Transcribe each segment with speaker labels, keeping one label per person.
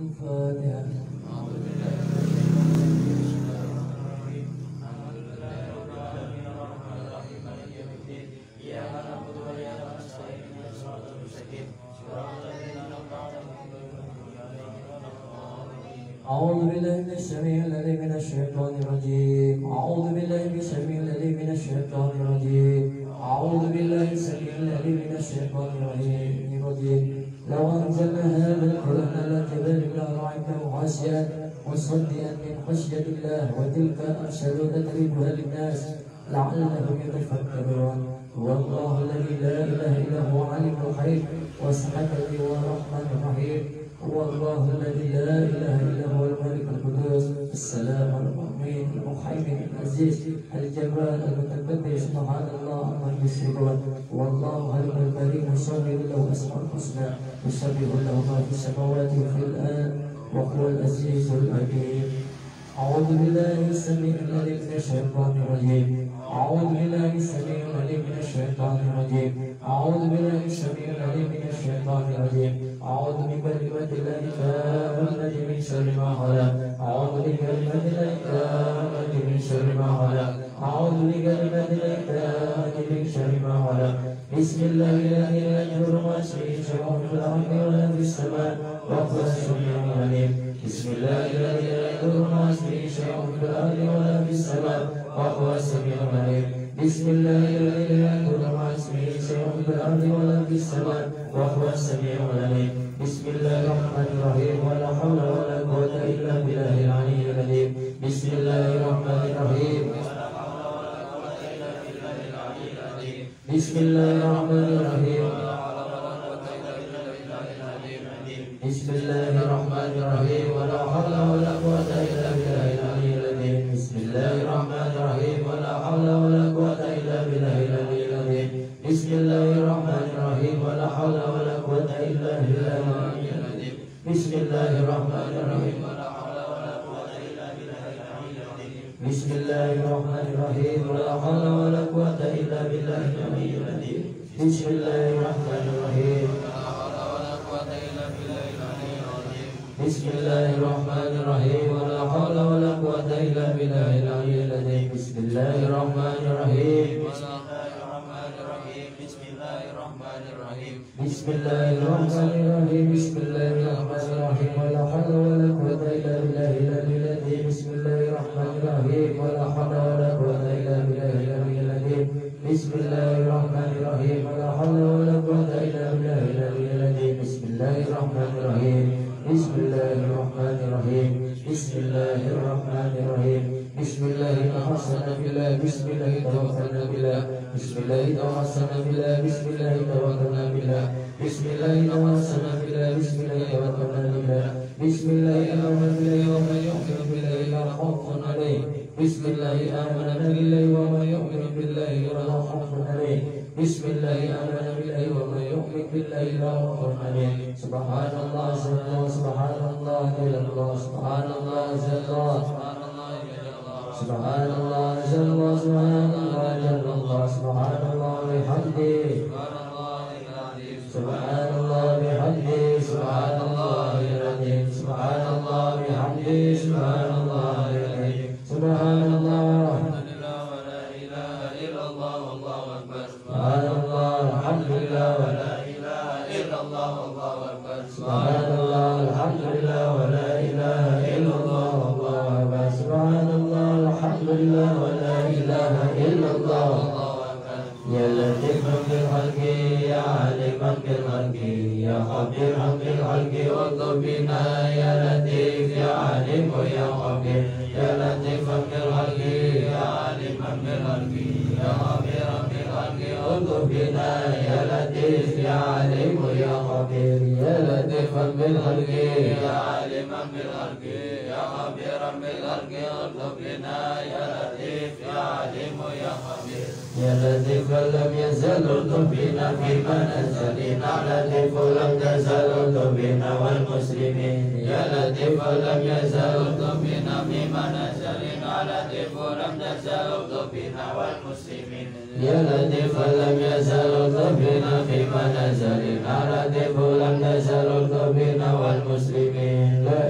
Speaker 1: الفاتحة. أعوذ بالله من السميع العليم من الشيطان الرجيم. أعوذ بالله من السميع العليم من الشيطان الرجيم. أعوذ بالله السميع العليم من الشيطان الرجيم. لو أنزلنا هذا القرآن على جبل لرأيته خاشعا مصدعا من خشية الله وتلك الأمثال نضربها للناس لعلهم يتفكرون. هو الله الذي لا إله إلا هو عالم الغيب والشهادة والرحمن الرحيم. هو الله الذي لا إله إلا هو الملك القدوس السلام المؤمن المهيمن العزيز الجبار المتكبر سبحان الله عما يشركون. والله الحليم الكريم يصور له أسماء الحسنى يسبح له ما في السماوات وفي الأرض وهو العزيز الحكيم. أعوذ بالله السميع العليم من الشيطان الرجيم. أعوذ بالله السميع العليم من الشيطان الرجيم. أعوذ بالله السميع العليم من الشيطان الرجيم. أعوذ بكلمات الله التامة من شر ما خلق. أعوذ بكلمات الله التامة من شر ما خلق. أعوذ بكلمات الله التامة من شر ما خلق. بسم الله الذي لا يضر مع اسمه شيء في الأرض ولا في السماء وهو السميع العليم. بسم الله الذي لا يضر مع اسمه شيء في الأرض ولا في السماء وهو السميع العليم. بسم الله الذي لا يضر مع اسمه شيء في الأرض ولا في السماء وهو السميع العليم. بسم الله الرحمن الرحيم ولا حول ولا قوة إلا بالله العلي العظيم. بسم الله الرحمن الرحيم. بسم الله الرحمن الرحيم. بسم الله الرحمن الرحيم ولا حول ولا قوة إلا بالله العلي العظيم. بسم الله الرحمن الرحيم ولا حول ولا قوة إلا بالله العلي العظيم. بسم الله الرحمن الرحيم ولا حول ولا قوة إلا بالله العلي العظيم. بسم الله الرحمن الرحيم ولا حول ولا قوة إلا بالله العلي العظيم. بسم الله الرحمن الرحيم ولا حول ولا قوة إلا بالله العلي العظيم. بسم الله الرحمن الرحيم. بسم الله الرحمن الرحيم ولا حول ولا قوة إلا بالله العلي العظيم. بسم الله الرحمن الرحيم. بسم الله الرحمن الرحيم. بسم الله الرحمن الرحيم. بسم الله الرحمن الرحيم ولا حول ولا قوة إلا بالله العلي العظيم. بسم الله الرحمن الرحيم ولا حول ولا قوة إلا بالله العلي العظيم. بسم الله الرحمن الرحيم ولا حول ولا قوة إلا بالله العلي العظيم. بسم الله الرحمن الرحيم. بسم الله الرحمن الرحيم. بسم الله الرحمن الرحيم. بسم الله توسلنا بالله. بسم الله توكلنا بالله. بسم الله توسلنا بالله. بسم الله توكلنا بالله. بسم الله توسلنا بالله. بسم الله توكلنا بالله. بسم الله آمنا بالله ومن يؤمن بالله لا خوف عليه. بسم الله آمنا بالله ومن يؤمن بالله لا خوف عليه. بسم الله آمنا بالله ومن يؤمن بالله لا خوف عليه. سبحان الله سبحان الله جل الله سبحان الله جل الله سبحان الله جل الله سبحان الله جل الله سبحان الله بحمده سبحان الله بحمده سبحان الله العظيم سبحان الله بحمده سبحان الله العظيم سبحان الله ولا إله إلا الله والله أكبر سبحان الله الحمد لله ولا إله إلا الله والله أكبر سبحان الله الحمد لله ولا إله إلا الله والله أكبر سبحان الله الحمد لله ولا إله إلا الله والله أكبر يا لطيفا بالخلق يا عليما بالخلق يا خبيرا بالخلق واطلب بنا يا لطيف يا عليم يا خبير يا لطيفا بالخلق يا عليما بالخلق يا خبيرا بالخلق واطلب بنا يا لطيف يا عليم يا خبير يا لطيفا بالخلق يا عليما بالخلق يا خبيرا بالخلق واطلب بنا يا لطيف يا عليم يا خبير يا لطيف لم يزل بنا فيما نزلنا لطيف لم تزل بنا والمسلمين يا لطيف لم يزل بنا فيما نزلنا لطيف لم تزل بنا والمسلمين يا لطيف لم يزل بنا فيما نزلنا لطيف لم تزل بنا والمسلمين لا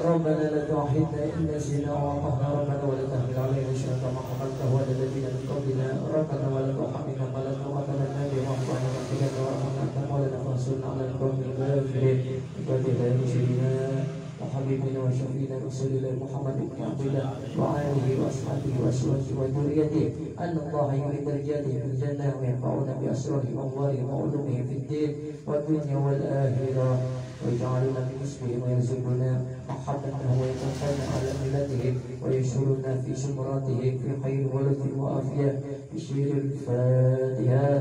Speaker 1: ربنا لا تؤاخذنا إن نسينا وأخطأنا ربنا ولا تحمل علينا شيئا كما حملته على الذين من قبلنا ربنا ولا تحملنا ما لا طاقة لنا به واعف عنا واغفر لنا وارحمنا أنت مولانا فانصرنا على القوم الكافرين بفضل سيدنا وحبيبنا وشفينا رسول الله محمد بن عبد الله وآله وأصحابه وأزواجه وذريته أن الله يريد رجاله في الجنة وينفعون بأسرارهم وأموالهم وعلومهم في الدين والدنيا والآخرة ويجعلنا من اسمه ويرزقنا محبته ويتوفانا على ملته ويشغلنا في سمراته في خير ولد وعافية بشير الفاتحة.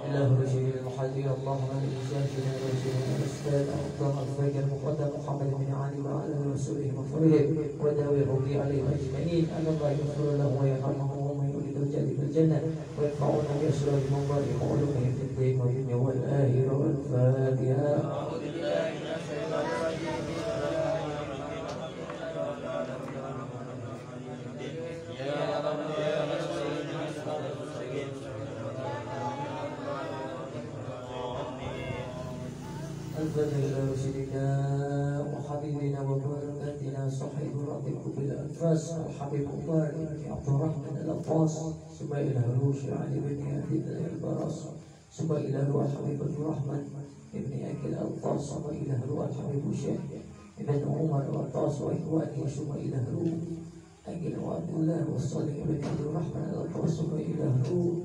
Speaker 1: إله رشيد المحذر اللهم الإنسان فينا ورسولنا الأستاذ أفضل الفجر المقدم محمد بن علي وعلى رسوله وفرهم وداوي الرضي عليه أجمعين أن الله يغفر له ويرحمه ومن يريد رجاله في الجنة ويدفعون بأسرار منبرهم وعلومهم في الدين والدنيا والآخرة والفاتحة. الفاتحة إلى رسولنا وحبيبنا وبركاتنا صاحب راتب بالأنفاس الحبيب الله بن عبد الرحمن الأنفاس ثم إلى روح علي بن أبي البراس ثم إلى روح الحبيب الرحمن ابن أكل الأنفاس ثم إلى روح الحبيب الشيخ ابن عمر الأنفاس وإخوانه ثم إلى روح أكل وعبد الله والصالح بن عبد الرحمن الأنفاس ثم إلى روح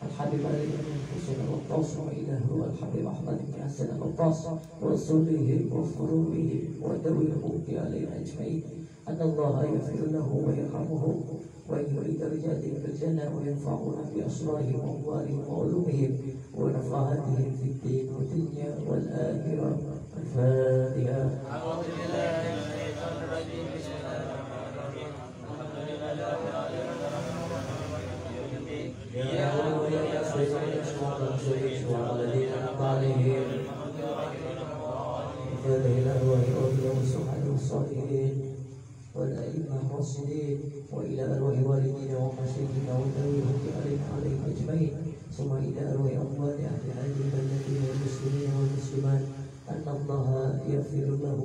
Speaker 1: الحبيب علي بن حسين الغطاس وإله هو الحبيب أحمد بن حسن الغطاس ورسوله وفروعه ودوي الموت عليه أجمعين أن الله يغفر له ويرحمه وأن يعيد رجالهم في الجنة وينفعنا بأسرارهم وأموالهم وعلومهم ونفعاتهم في الدين والدنيا والآخرة. الفاتحة. أعوذ بالله من الشيطان الرجيم. بسم الله الرحمن الرحيم. الحمد لله رب العالمين يا رب يا سيدنا الصراط المستقيم صراط الذين أنعمت عليهم غير المغضوب عليهم والصالحين والأئمة الراشدين وإلى أرواح والدينا ومشايخنا والأولياء عليهم أجمعين ثم إلى أرواح أموات أهل هذه البلدة والمسلمين والمسلمات أن الله يغفر له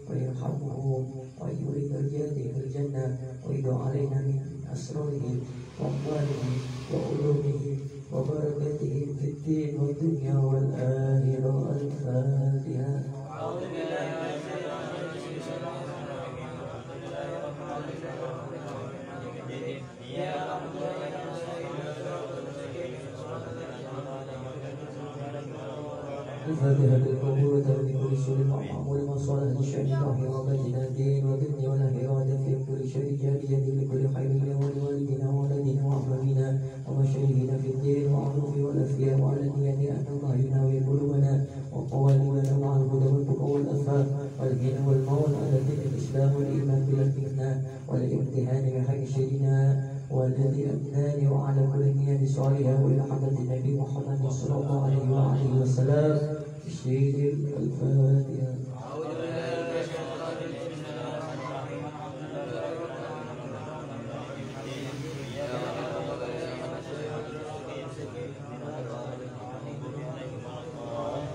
Speaker 1: ويرحمه ويريد درجاته في الجنة ويدعو علينا من أسراره وأمواله وعلومه وبركاته في الدين والدنيا والآخرة. الفاتحة. أعوذ بالله من الشيطان الرجيم. بسم الله الرحمن الرحيم. يا رب يا سيدنا الفاتحة بالقبول وترك كل سوء ومعمول وصالح لشأن الله وبدنا الدين والدنيا والآخرة في كل شيء جارية لكل خير ولوالدنا وولدنا وأحبابنا ومشايخنا في الدين وعروف والأفياء وعلانية أن الله يناوي قلوبنا وقوالبنا مع الهدى والتقى والأفاق والغنى والمول على دين الإسلام والإيمان بالفتنة والامتحان بحق سيدنا والذي أبناني وعلى كل نية صالحة وإلى حضرة النبي محمد صلى الله عليه وآله وسلم. الشهيد. الفاتحة.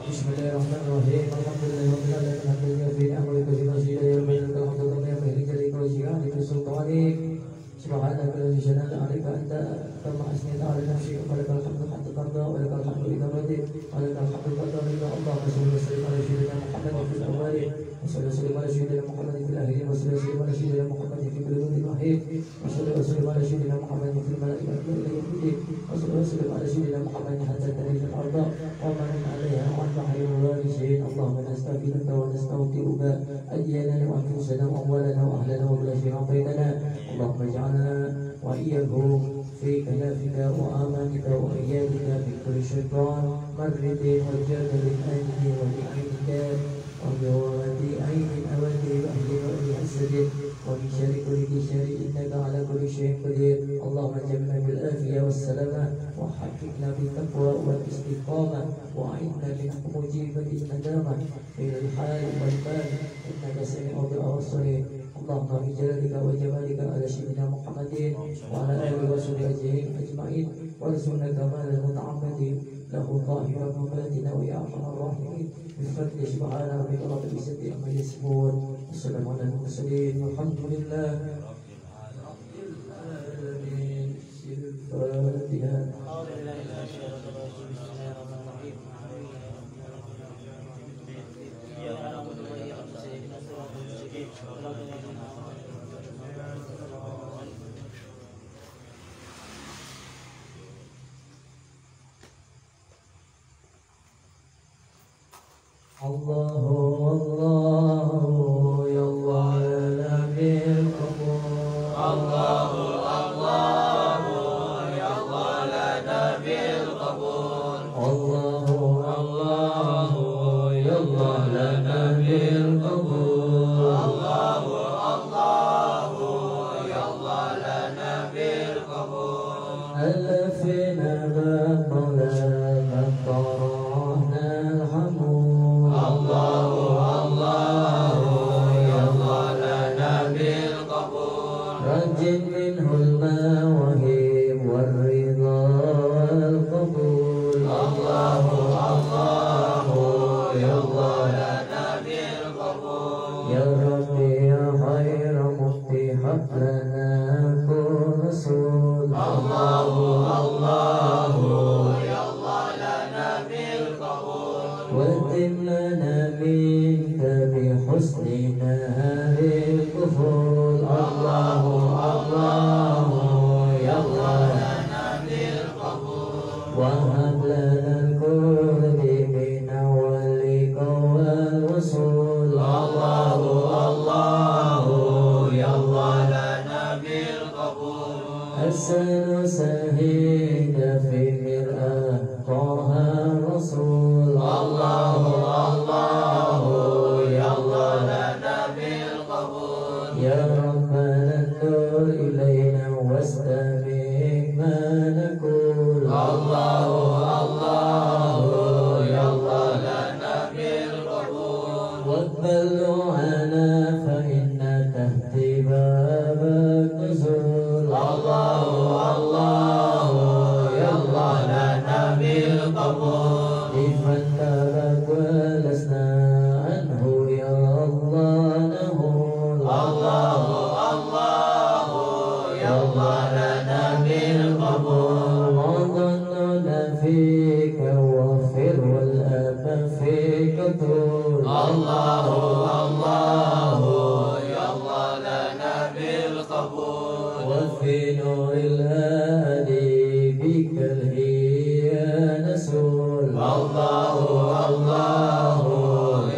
Speaker 1: بسم الله الرحمن الرحيم. الحمد لله رب العالمين الحمد لله في أمرك في مسجد يومين الحمد لله في رجالك وجهادك في سلطانك سبحانك لا شريك عليك أنت كما أثنيت على نفسك ولك الحمد حتى ترضى ولك الحمد إذا رضيت ولك الحمد بعد رضا. اللهم صل وسلم على سيدنا محمد في الأولين وصل وسلم على سيدنا محمد في الآخرين وصل وسلم على سيدنا محمد في كل يوم الوحيد وصل وسلم على سيدنا محمد في الملائكة إلى يوم الدين وصل وسلم على سيدنا محمد حتى ترث الأرض ومن عليها وعن بحر الوارثين. اللهم نستغفرك ونستغفرك أدياننا وأنفسنا وأموالنا وأهلنا وكل شيء بيننا. اللهم اجعلنا وإياهم في كنافك وآمانك وإيادك من كل شيطان مرد وجادل آله ولعينك وجواد عين أود وأهل وأهل حسد ومن شر كل شر إنك على كل شيء قدير. اللهم جمعنا بالآفية والسلامة وحققنا بالتقوى والاستقامة وأعنا من مجيبة الندامة في الحال والمال إنك سميع الدعاء والصليب. اللهم بجلالك وجمالك على سيدنا محمد وعلى آله وصحبه أجمعين وارزقنا كمال المتعمد له ظاهرا وباطنا ويا أرحم الراحمين بفضل سبحان ربك رب العزة عما يصفون والسلام على المرسلين والحمد لله رب العالمين. الفاتحة. الله الله يا الله لنا بالقبول. الله الله يا الله لنا بالقبول. الله الله يا الله لنا بالقبول. الله الله يا الله لنا بالقبول. ألفنا بقلنا طرحنا الحمود. الله الله يا الله لنا بالقبول. رجل منه المواهب والرضا والقبول. الله الله يا الله لنا بالقبول. يا ربي يا خير مفتي هب لنا كل رسول. الله الله يا الله لنا بالقبول. واتم لنا منك بحسن نهار الكفول. الله الله يا الله لنا بالقبول. وهب لنا القرب من وليك والوصول. الله الله الله الله يا الله لنا بالقبول وفي نور الهادي بك الهي نسول الله الله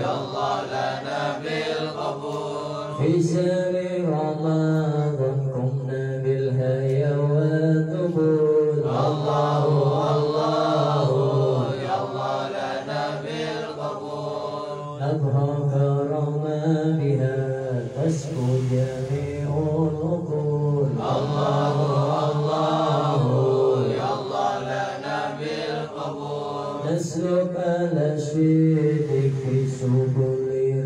Speaker 1: يا الله لنا بالقبول في سر رمضان قمنا بالهيا والقبول الله الله يا الله لنا بالقبول نبرة كرما بها تسكو جميع العقول الله الله يا الله لنا بالقبول نسلك الأشياء في سبل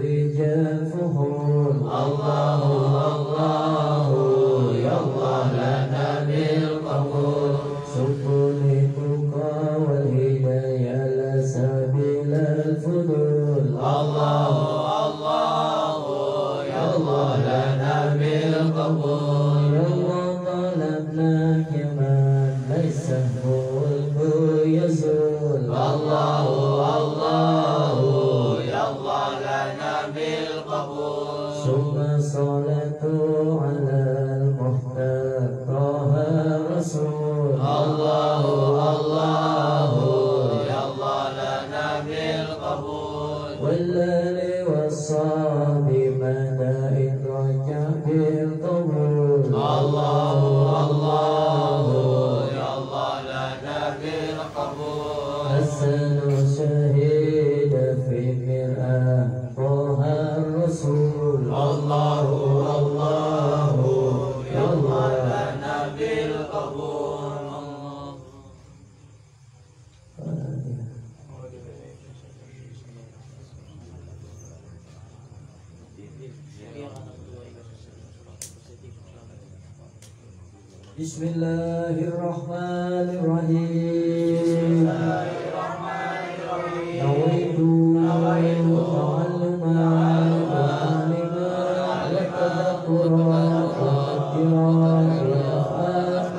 Speaker 1: رجال فهول الله الله يا الله لنا بالقبول سبل التقى والهداية لا سبيل الفضول الله الله يا الله لنا بالقبول يا الله طلبناك يا من ليس الملك يزول الله الله يا الله لنا بالقبول ثم صلاة على المختار طه رسول الله الله يا الله لنا بالقبول والآل والصحب مدى رجع بالقبول الله الله يا الله لنا بالقبول حسن شهيد في مرآة طه الرسول الله الله يا الله لنا بالقبول بسم الله الرحمن الرحيم نويت تعلم وعلما وتذكرا وذكرا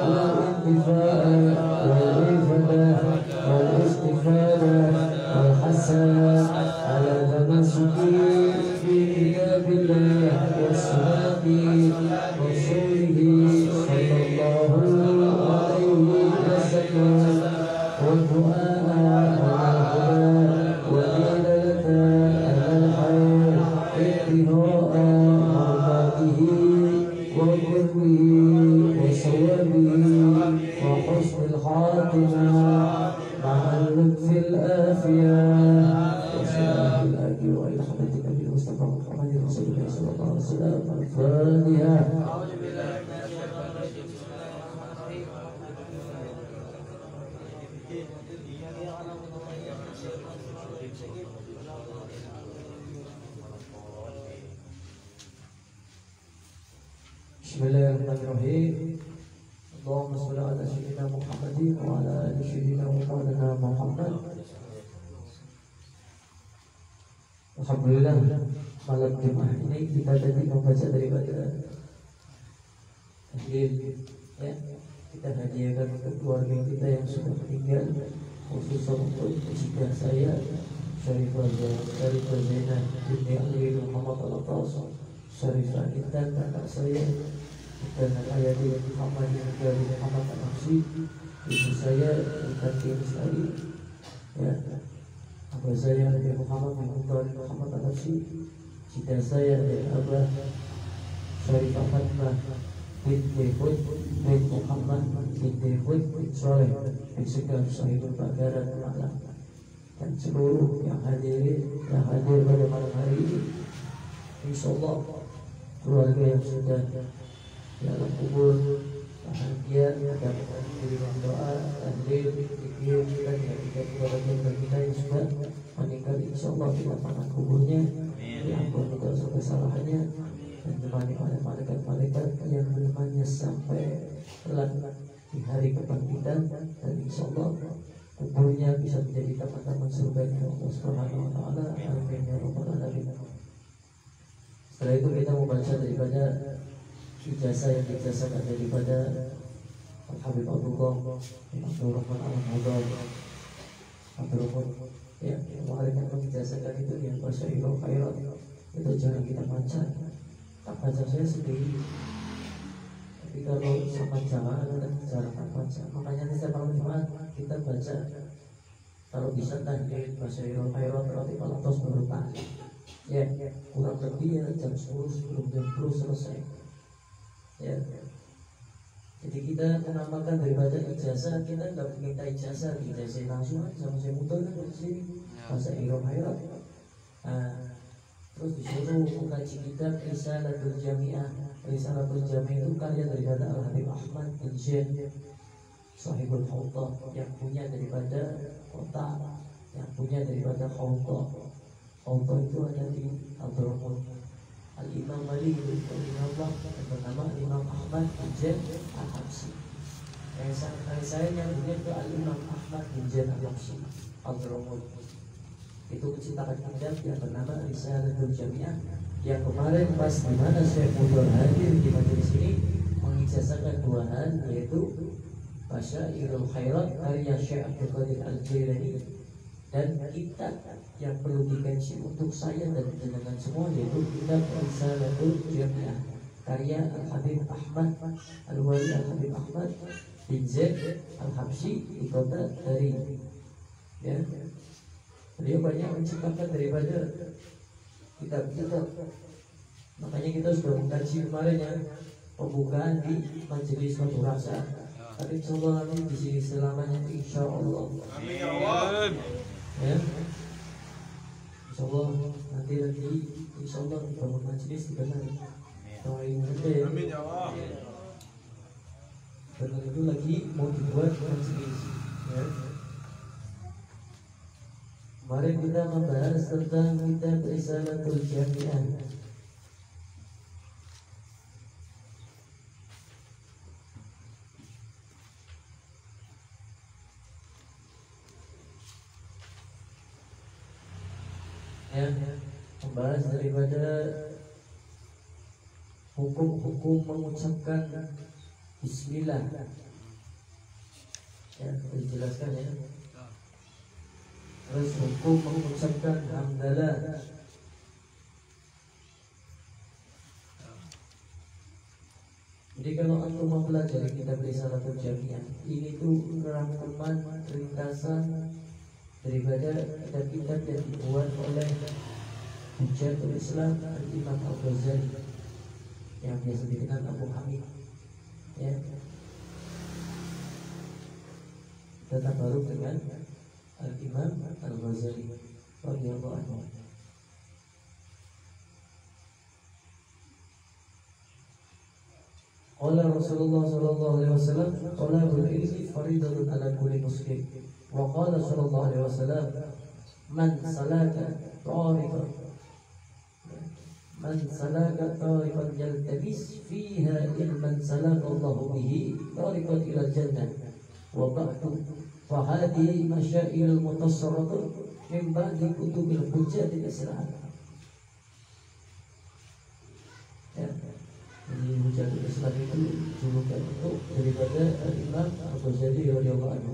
Speaker 1: والانتفاع والإفادة والاستفادة والحسن على تمسك في كتاب الله وسنة رسوله صلى الله عليه وسلم والدعاء على الهدى والدلالة على الخير ابتغاء مرضاته وبره وصوابه وحسن الخاتمة مع اللطف الآفية وشرف الأجر وإلحمة النبي المصطفى محمد رسول الله صلى الله عليه وسلم الفاتحة. Bismillahirrahmanirrahim. Allahumma shalli ala sayyidina Muhammadin wa ala ali sayyidina Muhammad. Alhamdulillah, malam Jumat ini kita tadi membaca daripada tahlil, ya. Kita hadiahkan untuk keluarga kita yang sudah meninggal, khususnya untuk istiqah saya Syarifah Zainah binti Ali Muhammad Al-Atas, Syarifah Intan anak saya, dan Ayati Muhammad dari Muhammad Al-Nafsi, ibu saya Intan Kimisari, ya. Abah saya dari Muhammad Al-Nafsi, cita saya dari Abah Syarifah Fatimah binti Hud bin Muhammad binti Hud bin Soleh bin Segar Sahibul Bakaran Malang, dan seluruh yang hadir pada malam hari ini. Insyaallah keluarga yang sudah di alam kubur bahagia dan diberikan doa tahlil zikir dan kita kepada keluarga kita yang sudah meninggal, insyaallah kita panah kuburnya, diampuni dosa kesalahannya, dan ditemani oleh malaikat-malaikat yang menemaninya sampai kelak di hari kebangkitan, dan insyaallah kuburnya bisa menjadi taman-taman surga Allah Subhanahu wa taala. Amin ya rabbal alamin. Setelah itu kita membaca daripada ijazah yang diijazahkan daripada Al-Habib Abdullah bin Abdul Rahman Al-Mudar Abdul Rahman Ya, kemarin yang menjelaskan itu yang Basyirul Khairat itu jarang kita baca. Tak baca saya sendiri. Tapi kalau sama jamaah jarang tak baca. Makanya di setiap malam Jumat kita baca. Kalau bisa tahlil Basyirul Khairat berarti kalau tos baru tahlil. Ya, kurang lebih ya jam 10 sebelum jam 10 selesai. Ya. Jadi kita menambahkan daripada ijazah, kita nggak minta ijazah langsung sama saya muter kan di sini Basyirul Khairat. Terus disuruh mengkaji kitab Risalatul Jami'ah. Risalatul Jami'ah itu karya daripada Al-Habib Ahmad bin Zaid Sahibul Khawta, yang punya daripada kota, yang punya daripada Khawta. Khawta itu ada di Al-Durrahman. Al-Imam Malik itu Imam yang pertama Imam Ahmad bin Zaid Al-Habsyi. Saya yang punya itu Al-Imam Ahmad bin Zaid Al-Habsyi Al-Durrahman. Itu menciptakan kitab yang bernama Risalatul Jami'ah, yang kemarin pas di mana Syekh Mudhar hadir di majelis ini mengijazahkan dua hal, yaitu Basyirul Khairat karya Syekh Abdul Qadir Al-Jailani, dan kitab yang perlu dikaji untuk saya dan jenengan semua, yaitu kitab Risalatul Jami'ah karya Al-Habib Ahmad Al-Wali Al-Habib Ahmad bin Zaid Al-Habsyi di kota Dari. Ya, beliau banyak menciptakan daripada kitab-kitab. Makanya kita sudah mengkaji kemarin ya pembukaan di majelis Batu Rasa. Tapi insyaallah nanti di sini selamanya insyaallah. Amin ya Allah. Ya. Insyaallah nanti insyaallah bangun majelis di mana? Amin ya Allah. Dan itu lagi mau dibuat majelis. Ya. Mari kita membahas tentang kitab Risalatul Jami'ah. Ya, membahas daripada hukum-hukum mengucapkan Bismillah. Ya, dijelaskan ya. Terus hukum mengucapkan hamdalah. Jadi kalau antum mempelajari kitab Risalatul Jami'ah, ini tuh rangkuman ringkasan daripada kitab-kitab yang dibuat oleh Hujjatul Islam Imam Al-Ghazali, yang biasa dikenal Abu Hamid. Ya, tetap baru dengan Al-Imam Al-Ghazali radhiyallahu anhu. Qala Rasulullah sallallahu alaihi wasallam, talabul ilmi fariidatun 'ala kulli muslim. Wa qala sallallahu alaihi wasallam, man salaka tariqan yaltabis fiha ilman salaka Allahu bihi tariqan ila jannah. Wa ba'du fahadi masyairul mutasarratun min ba'di kutubil hujjah al-islam. Ya, ini Hujjatul Islam itu julukan untuk daripada Imam Al-Ghazali radhiyallahu anhu.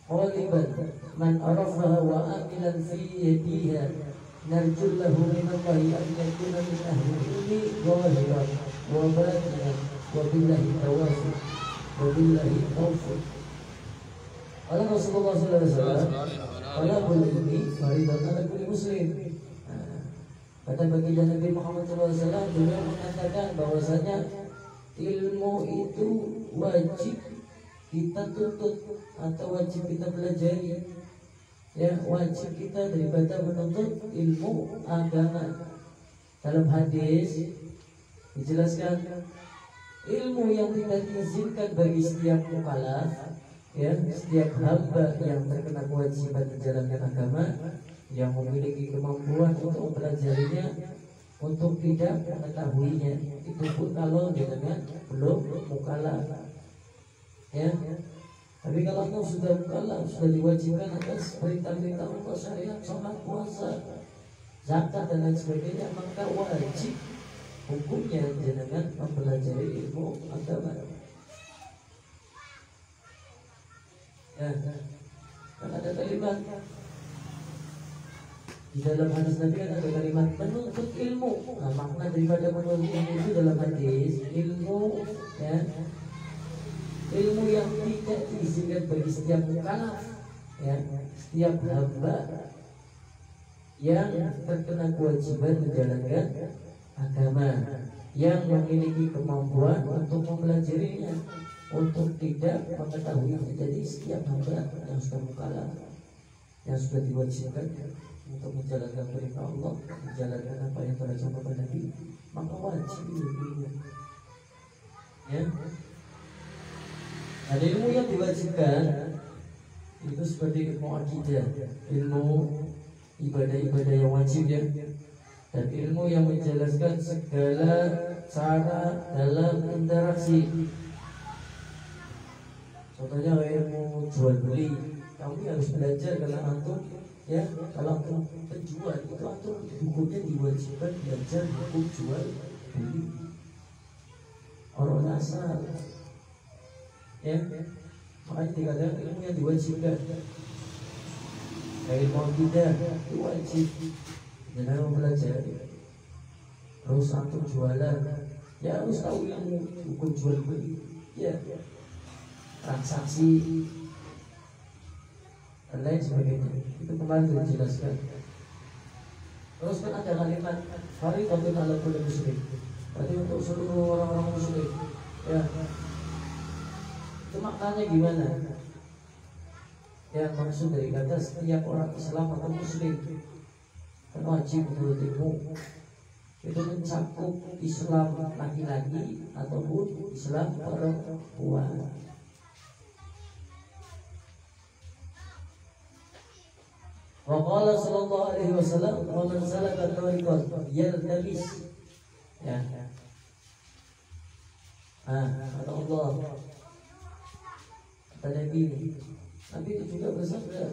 Speaker 1: Qaliban man arafaha wa amilan fiha narju lahu min Allah an yakuna min ahli ilmi zahiran wa batinan wa billahi tawfiq wa billahi taufiq. Allah Rasulullah sallallahu alaihi wasallam, talabul ilmi fariidatun 'ala kulli muslim. Kata baginda Nabi Muhammad SAW, beliau mengatakan bahwasanya ilmu itu wajib kita tuntut atau wajib kita pelajari. Ya, wajib kita daripada menuntut ilmu agama. Dalam hadis dijelaskan ilmu yang tidak diizinkan bagi setiap mukallaf, ya, setiap hamba yang terkena kewajiban menjalankan agama, yang memiliki kemampuan untuk mempelajarinya, untuk tidak mengetahuinya, itu pun kalau dengan belum mukallaf. Ya, tapi kalau engkau sudah mukallaf, sudah diwajibkan atas perintah-perintah Allah, syariat, sholat, puasa, zakat dan lain sebagainya, maka wajib hukumnya dengan mempelajari ilmu agama. Ya. Kan ada kalimat di dalam hadis Nabi, kan ada kalimat menuntut ilmu. Nah, makna daripada menuntut ilmu itu dalam hadis ilmu, ya, ilmu yang tidak diizinkan bagi setiap mukallaf, ya, setiap hamba yang terkena kewajiban menjalankan agama, yang memiliki kemampuan untuk mempelajarinya, untuk tidak mengetahui. Jadi setiap hamba yang sudah mukallaf, yang sudah diwajibkan untuk menjalankan perintah Allah, menjalankan apa yang telah disampaikan Nabi, maka wajib ilmu. Ya, ada ilmu yang diwajibkan itu seperti ilmu akidah, ilmu ibadah-ibadah yang wajib, ya, dan ilmu yang menjelaskan segala cara dalam interaksi. Contohnya ilmu jual beli, kamu harus belajar kalau antum, ya, kalau antum penjual itu antum hukumnya diwajibkan belajar hukum jual beli. Orang asal, ya, makanya dikatakan ilmu yang diwajibkan. Ilmu akidah itu wajib, dan harus belajar. Terus antum jualan, ya harus tahu ilmu hukum jual beli, ya, transaksi dan lain sebagainya. Itu kemarin sudah dijelaskan. Terus kan ada kalimat fardhatun 'ala kulli muslim, berarti untuk seluruh orang-orang muslim, ya. Itu maknanya gimana? Yang maksud dari kata setiap orang Islam atau Muslim kan wajib menurut ilmu itu mencakup Islam laki-laki ataupun Islam perempuan. Wa qala sallallahu alaihi wasallam, wa man salaka tariqan yaltabis, ya. Kata Allah, kata Nabi itu juga bersabda,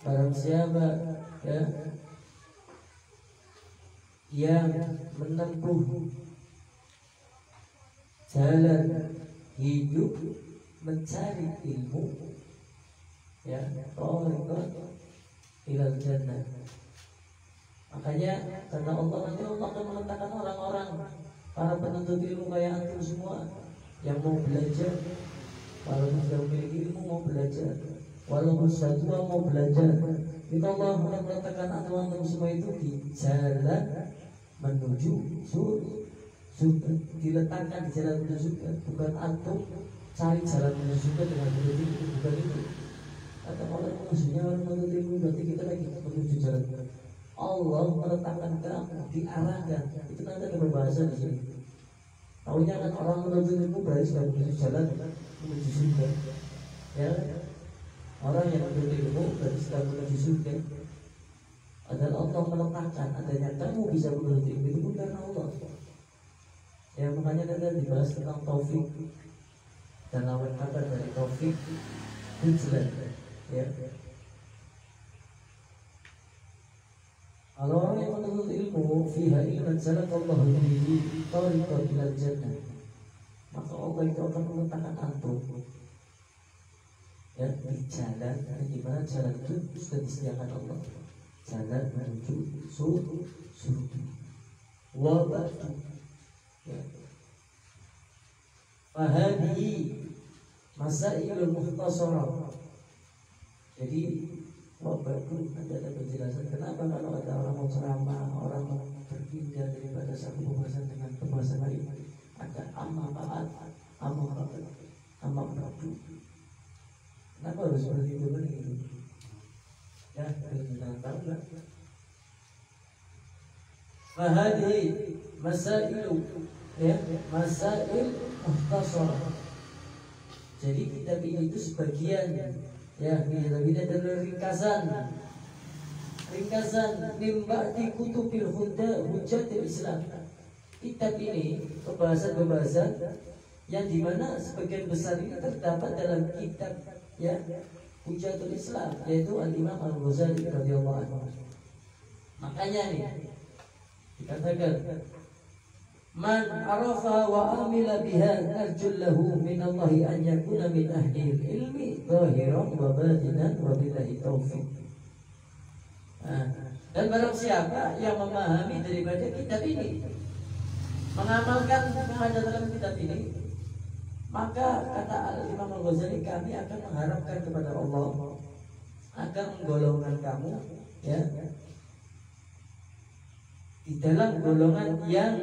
Speaker 1: barang siapa, ya, yang menempuh jalan hidup mencari ilmu, ya, tariqan ilal jannah. Makanya kata Allah, nanti Allah akan meletakkan orang-orang, para penuntut ilmu kayak antum semua yang mau belajar, walaupun sudah memiliki ilmu mau belajar, walaupun sudah tua mau belajar, kita Allah akan meletakkan antum semua itu di jalan menuju surga, diletakkan di jalan menuju surga. Bukan antum cari jalan menuju surga dengan menuju ilmu, bukan itu. Kata orang maksudnya orang menuntut ilmu berarti kita lagi menuju jalan. Allah meletakkan kamu, diarahkan. Itu nanti ada berbahasa di sini. Tahunya kan orang menuntut ilmu berarti sudah menuju jalan menuju surga, ya. Orang yang menuntut ilmu berarti sudah menuju surga. Adalah Allah meletakkan adanya kamu bisa menuntut ilmu itu pun karena Allah. Ya, makanya kita dibahas tentang taufik dan lawan kata dari taufik hijrah, ya. Kalau orang yang menuntut ilmu fiha ilman salakallahu bihi tariqan ilal jannah, maka Allah itu akan meletakkan antum, ya, di jalan, di mana jalan itu sudah disediakan Allah, jalan menuju surga. Wa ba'du, ya. Fahadihi masailul mukhtasarah. Jadi wabadu ada penjelasan kenapa kalau ada orang mau ceramah, orang mau berpindah daripada satu pembahasan dengan pembahasan lain, ada amma ba'ad, amma ba'ad, amma ba'du. Kenapa harus seperti itu begitu? Ya, kita tahu lah. Fahadihi masailu, ya, masail mukhtasarah. Jadi kitab ini itu sebagian, ya, kitab ini adalah ringkasan mimba'di kutubil hujatil Islam. Kitab ini pembahasan-pembahasan yang dimana sebagian besar ini terdapat dalam kitab, ya, Hujatul Islam, yaitu Al-Imam Al-Ghazali radhiyallahu anhu. Makanya nih dikatakan Man arafa wa amila biha arjul lahu min Allah an yakuna min ahli ilmi zahiran wa batinan wa billahi taufiq. Dan barang siapa yang memahami daripada kitab ini, mengamalkan yang ada dalam kitab ini, maka kata Al-Imam Al-Ghazali, kami akan mengharapkan kepada Allah agar menggolongkan kamu ya di dalam golongan yang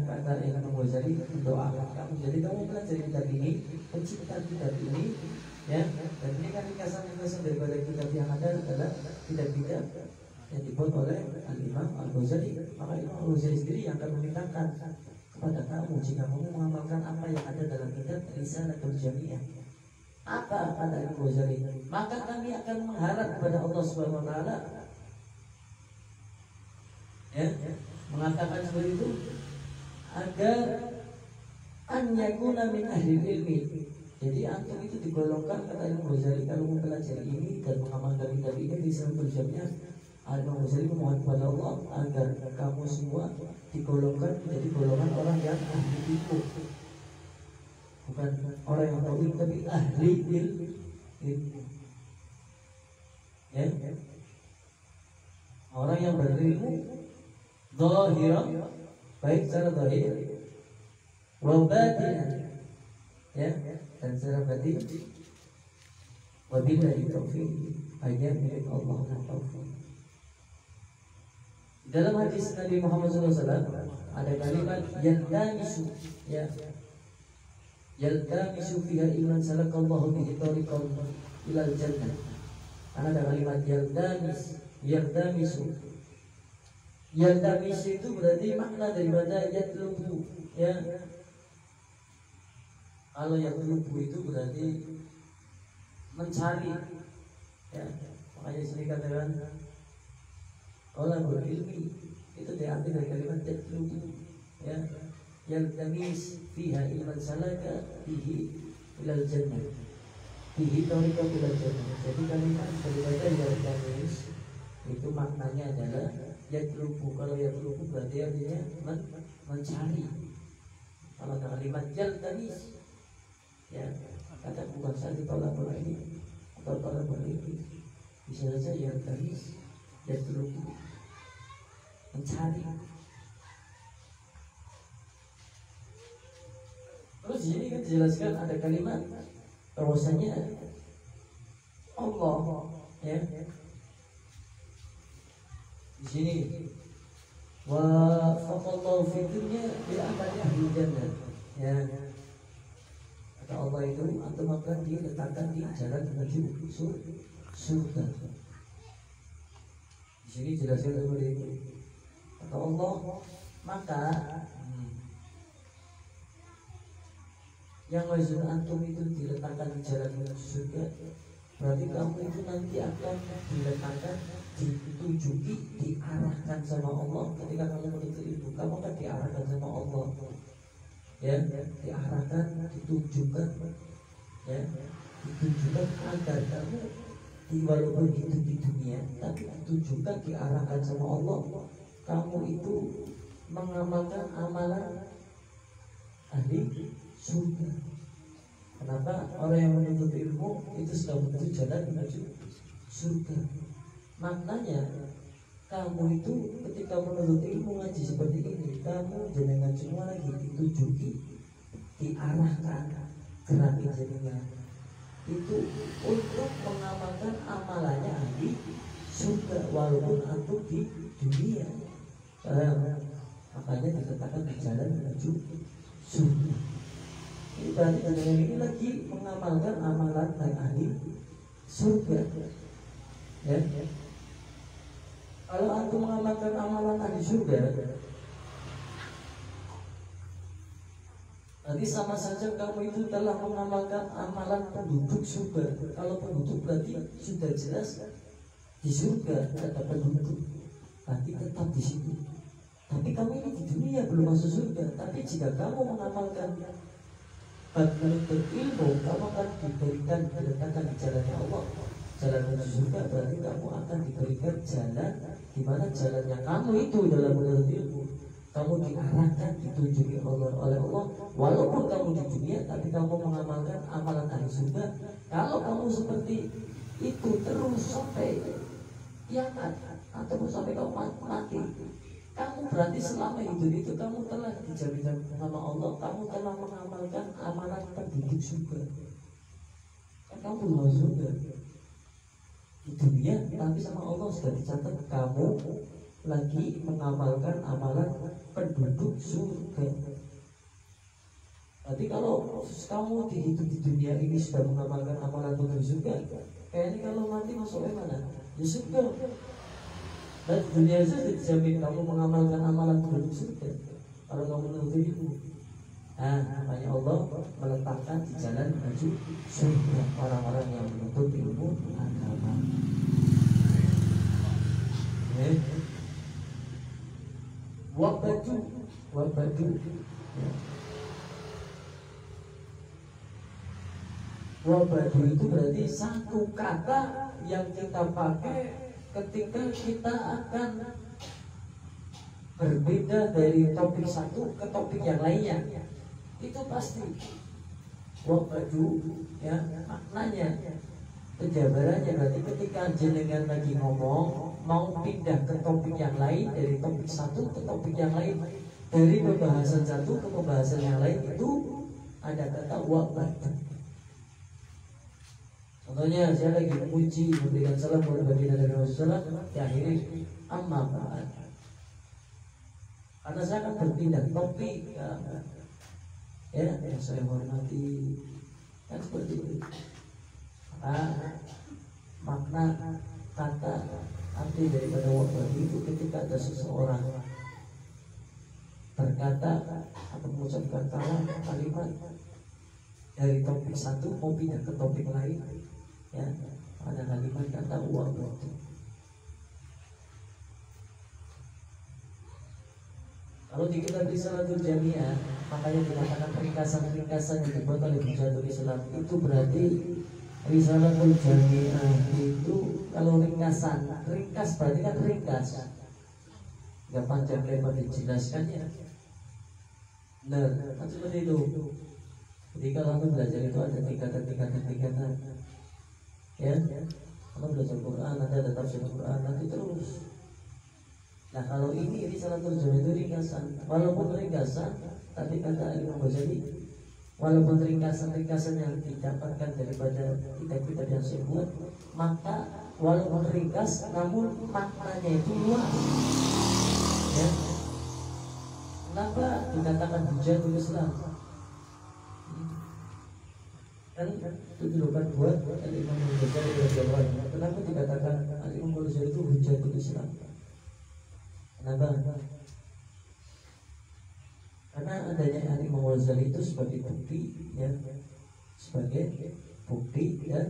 Speaker 1: kata Imam Al-Ghazali mendoakan kamu. Jadi kamu belajar kitab ini, pencipta kitab ini ya, dan ini kan ringkasan-ringkasan daripada kitab yang ada adalah kitab-kitab yang dibuat oleh Al-Imam Al-Ghazali. Maka Imam Al-Ghazali sendiri yang akan memintakan kepada kamu, jika kamu mengamalkan apa yang ada dalam kitab Risalatul Jami'ah, apa kata Imam Ghazali, maka kami akan mengharap kepada Allah Subhanahu wa taala ya, mengatakan seperti itu, agar an yakuna min ahli ilmi. Jadi antum itu digolongkan, kata Imam Ghazali, kalau mempelajari ini dan mengamalkan kitab ini Risalatul Jami'ah, Imam Ghazali memohon kepada Allah agar kamu semua digolongkan menjadi golongan orang yang ahli ilmu, bukan orang yang tahu, tapi ahli ilmu ya. Orang yang berilmu zahiran, baik secara zahir, wa batinan ya, dan secara batin, wa billahi taufiq, hanya milik Allah dan taufik. Dalam hadis Nabi Muhammad SAW ada kalimat yaltamisu ya, yaltamisu fiha iman salakallahu bihi tariqan ilal jannah. Ada kalimat yaltamisu. Yaltamis itu berarti makna daripada yatlubu ya. Kalau yatlubu itu berarti mencari ya. Makanya sini katakan talabul ilmi itu diambil dari kalimat yatlubu ya. Yaltamis fiha ilman salaka bihi ilal jannah, bihi tariqan ilal jannah. Jadi kalimat daripada yaltamis itu maknanya adalah yatlubu. Kalau yatlubu berarti artinya mencari. Kalau kalimat yaltamis ya, kata bukan saja talabul ilmi atau talabul ilmi, bisa saja yaltamis, yatlubu, mencari. Terus di sini kan dijelaskan ada kalimat bahwasanya Allah ya, di sini wa faqallahu fi dunya bi amali ahli jannah ya. Kata Allah itu antum akan diletakkan di jalan menuju surga. Di sini jelaskan seperti itu. Kata Allah, maka yang maksud antum itu diletakkan di jalan menuju surga, berarti kamu itu nanti akan diletakkan, ditunjuki, diarahkan sama Allah. Ketika kamu menuntut ilmu, kamu akan diarahkan sama Allah ya, diarahkan, ditunjukkan ya, ditunjukkan agar kamu walaupun hidup di dunia, tapi ditunjukkan, diarahkan sama Allah, kamu itu mengamalkan amalan ahli surga. Kenapa? Orang yang menuntut ilmu itu sudah menuju jalan menuju surga. Maknanya kamu itu ketika menuntut ilmu ngaji seperti ini, kamu jenengan semua lagi ditunjuki, diarahkan, gerakin jenengan itu untuk mengamalkan amalannya ahli surga walaupun antum di dunia. Makanya dikatakan di jalan menuju surga. Ini berarti jenengan ini lagi mengamalkan amalan ahli surga ya. Kalau antum mengamalkan amalan ahli surga, nanti sama saja kamu itu telah mengamalkan amalan penduduk surga. Kalau penduduk berarti sudah jelas di surga ada penduduk, nanti tetap di situ. Tapi kamu ini di dunia belum masuk surga. Tapi jika kamu mengamalkan menuntut ilmu, kamu akan diberikan, diletakkan di jalannya Allah, jalan menuju surga. Berarti kamu akan diberikan jalan di mana jalannya kamu itu dalam menuntut ilmu. kamu diarahkan, ditunjuki oleh Allah, walaupun kamu di dunia tapi kamu mengamalkan amalan ahli surga. Kalau kamu seperti itu terus sampai kiamat atau sampai kamu mati, kamu berarti selama hidup itu kamu telah dijamin sama Allah, kamu telah mengamalkan amalan penduduk surga. Kan kamu belum surga di dunia, tapi sama Allah sudah dicatat kamu lagi mengamalkan amalan penduduk surga. Jadi kalau kamu hidup di dunia ini sudah mengamalkan amalan penduduk surga, kayaknya kalau mati masuk ke mana? Di surga. Dan di dunia saja dijamin kamu mengamalkan amalan penduduk surga. Kalau kamu menuntut ilmu, makanya Allah meletakkan di jalan menuju surga orang-orang yang menuntut ilmu agama. Wabadu Wabadu itu berarti satu kata yang kita pakai ketika kita akan berbeda dari topik satu ke topik yang lainnya. Itu pasti wabadu, ya, maknanya penjabarannya berarti ketika jenengan lagi ngomong mau pindah ke topik yang lain, dari topik satu ke topik yang lain, dari pembahasan satu ke pembahasan yang lain, itu ada kata wabadu. Contohnya saya lagi memuji, memberikan salam kepada baginda Nabi Rasulullah, diakhiri amma ba'd. Karena saya akan berpindah topik, ya, yang saya hormati, kan seperti itu. Makna kata arti daripada wabadu itu ketika ada seseorang berkata atau mengucapkan kalimat dari topik satu mau pindah ke topik lain, ya, ada kalimat kata wabadu. Kalau di kitab Risalatul Jami'ah, makanya dikatakan ringkasan-ringkasan yang dibuat oleh Hujatul Islam itu berarti Risalatul Jami'ah itu kalau ringkas berarti kan ringkas, nggak panjang lebar dijelaskannya. Nah, kan seperti itu. Jadi kalau kamu belajar itu ada tingkatan, ya. Kamu belajar Quran, ada tafsir Quran, nanti terus. Nah, kalau ini Risalatul Jami'ah itu ringkasan, walaupun ringkasan, tapi kata Imam Ghazali, walaupun ringkasan-ringkasan yang didapatkan daripada kitab-kitab yang saya buat, maka walaupun ringkas, namun maknanya itu luas. Ya. Kenapa dikatakan Hujatul Islam? Kan itu dilakukan buat Imam Ghazali radhiyallahu anhu. Kenapa dikatakan Imam Ghazali itu Hujatul Islam? Kenapa? Karena adanya Imam Ghazali itu sebagai bukti, ya, sebagai bukti dan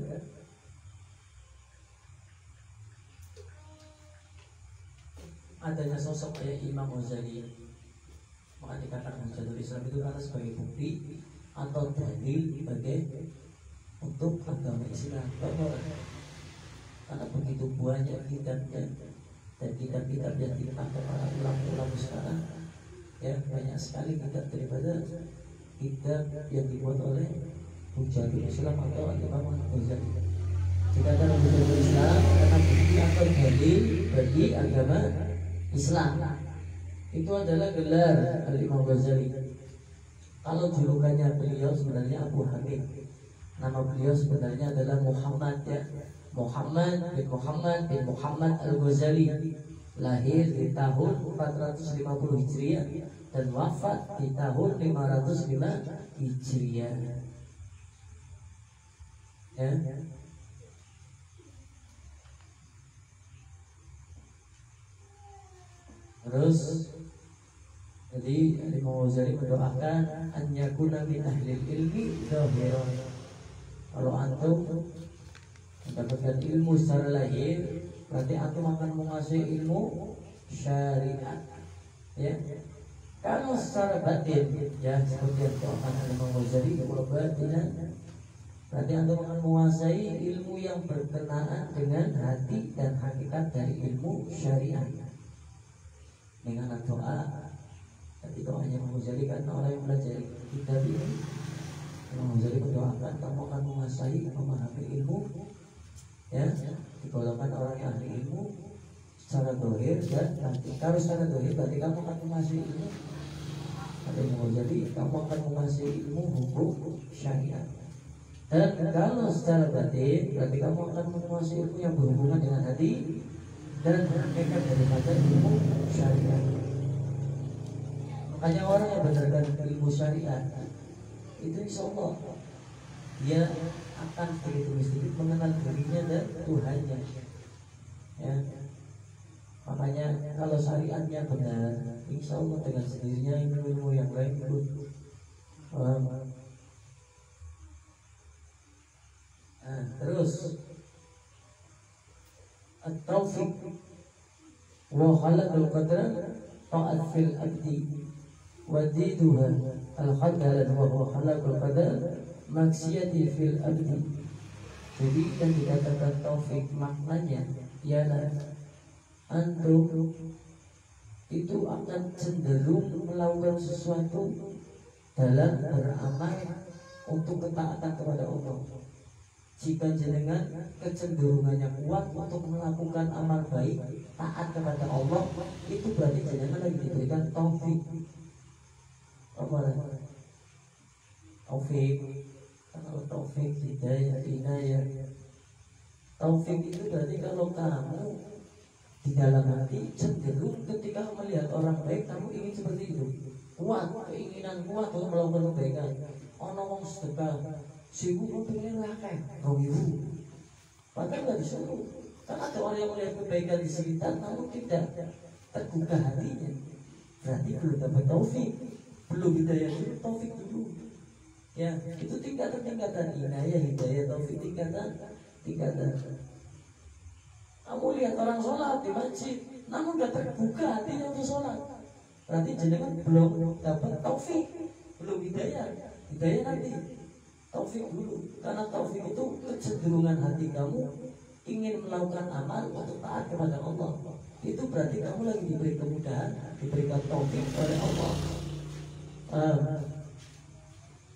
Speaker 1: adanya sosok kayak Imam Ghazali, maka dikatakan Hujatul Islam itu karena sebagai bukti atau dalil sebagai untuk agama Islam. Karena begitu banyak kitab dan kitab-kitab yang dipakai para ulama-ulama sekarang, ya, banyak sekali kitab daripada kitab yang dibuat oleh Hujatul Islam atau Imam Ghazali. Dikatakan Hujatul Islam karena bukti atau dalil bagi agama Islam. Itu adalah gelar Imam Ghazali. Kalau julukannya beliau sebenarnya Abu Hamid, nama beliau sebenarnya adalah Muhammad, ya, Muhammad bin Muhammad Al-Ghazali, lahir di tahun 450 Hijriah dan wafat di tahun 505 Hijriah. Ya. Terus jadi Imam Ghazali mendoakan an yakuna min ahli ilmi zahiran. Kalau antum mendapatkan ilmu secara lahir, berarti antum akan menguasai ilmu syariat, ya. Kalau secara batin, ya, seperti yang doakan Imam Ghazali, kalau batinan, berarti antum akan menguasai ilmu yang berkenaan dengan hati dan hakikat dari ilmu syariat dengan doa Tapi doanya Imam Ghazali karena orang yang belajar kitab ini, Imam Ghazali mendoakan kamu akan menguasai memahami ilmu, ya, digolongkan orang yang ahli ilmu secara dohir dan nanti. Kalau secara dohir berarti kamu akan menguasai ilmu. Ada Imam Ghazali, kamu akan menguasai ilmu hukum syariat. Dan kalau secara batin berarti kamu akan menguasai ilmu yang berhubungan dengan hati dan hakikat daripada ilmu syariat. Makanya orang yang belajar ilmu syariat itu insya Allah dia akan sedikit-sedikit mengenal dirinya dan Tuhannya, ya. Makanya kalau syariatnya benar, insya Allah dengan sendirinya ilmu-ilmu yang lain pun terus at-taufiq wa khalaqal qadra ta'at fil abdi wa diduha al-qadar wa huwa khalaqal qadar maksiyati fil abdi. Jadi yang dikatakan taufik maknanya ialah antum itu akan cenderung melakukan sesuatu dalam beramal untuk ketaatan kepada Allah. Jika jenengan kecenderungannya kuat untuk melakukan amal baik, taat kepada Allah, itu berarti jenengan lagi diberikan taufik. Apa? Taufik. Kalau taufik, hidayah. Taufik itu berarti kalau kamu di dalam hati cenderung ketika melihat orang baik, kamu ingin seperti itu. Kuat, keinginan kuat untuk melakukan kebaikan. Ono wong sedekah, sibuk pengen lakai, ibu. Bahkan nggak disuruh. Karena ada orang yang melihat kebaikan di sekitar, namun tidak terbuka hatinya. Berarti belum dapat taufik, belum hidayah dulu, taufik dulu. Ya, itu tingkatan-tingkatan hidayah, taufik, tingkatan. Kamu lihat orang sholat di masjid, namun gak terbuka hatinya untuk sholat, berarti jenengan belum dapat taufik, belum hidayah. Hidayah nanti, taufik dulu. Karena taufik itu kecenderungan hati kamu ingin melakukan amal untuk taat kepada Allah. Itu berarti kamu lagi diberi kemudahan, diberikan taufik oleh Allah.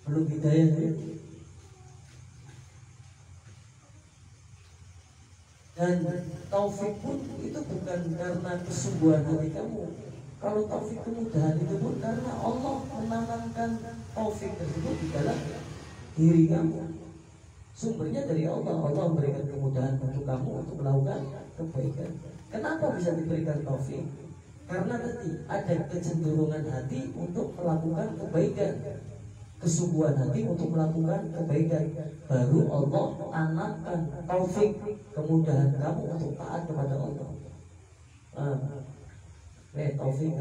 Speaker 1: Belum hidayah dulu. Dan taufik pun itu bukan karena kesungguhan hati kamu. Kalau taufik kemudahan itu pun karena Allah menanamkan taufik tersebut di dalam diri kamu. Sumbernya dari Allah. Allah memberikan kemudahan untuk kamu untuk melakukan kebaikan. Kenapa bisa diberikan taufik? Karena tadi ada kecenderungan hati untuk melakukan kebaikan, kesungguhan hati untuk melakukan kebaikan. Baru Allah tanamkan taufik, kemudahan kamu untuk taat kepada Allah. Taufik.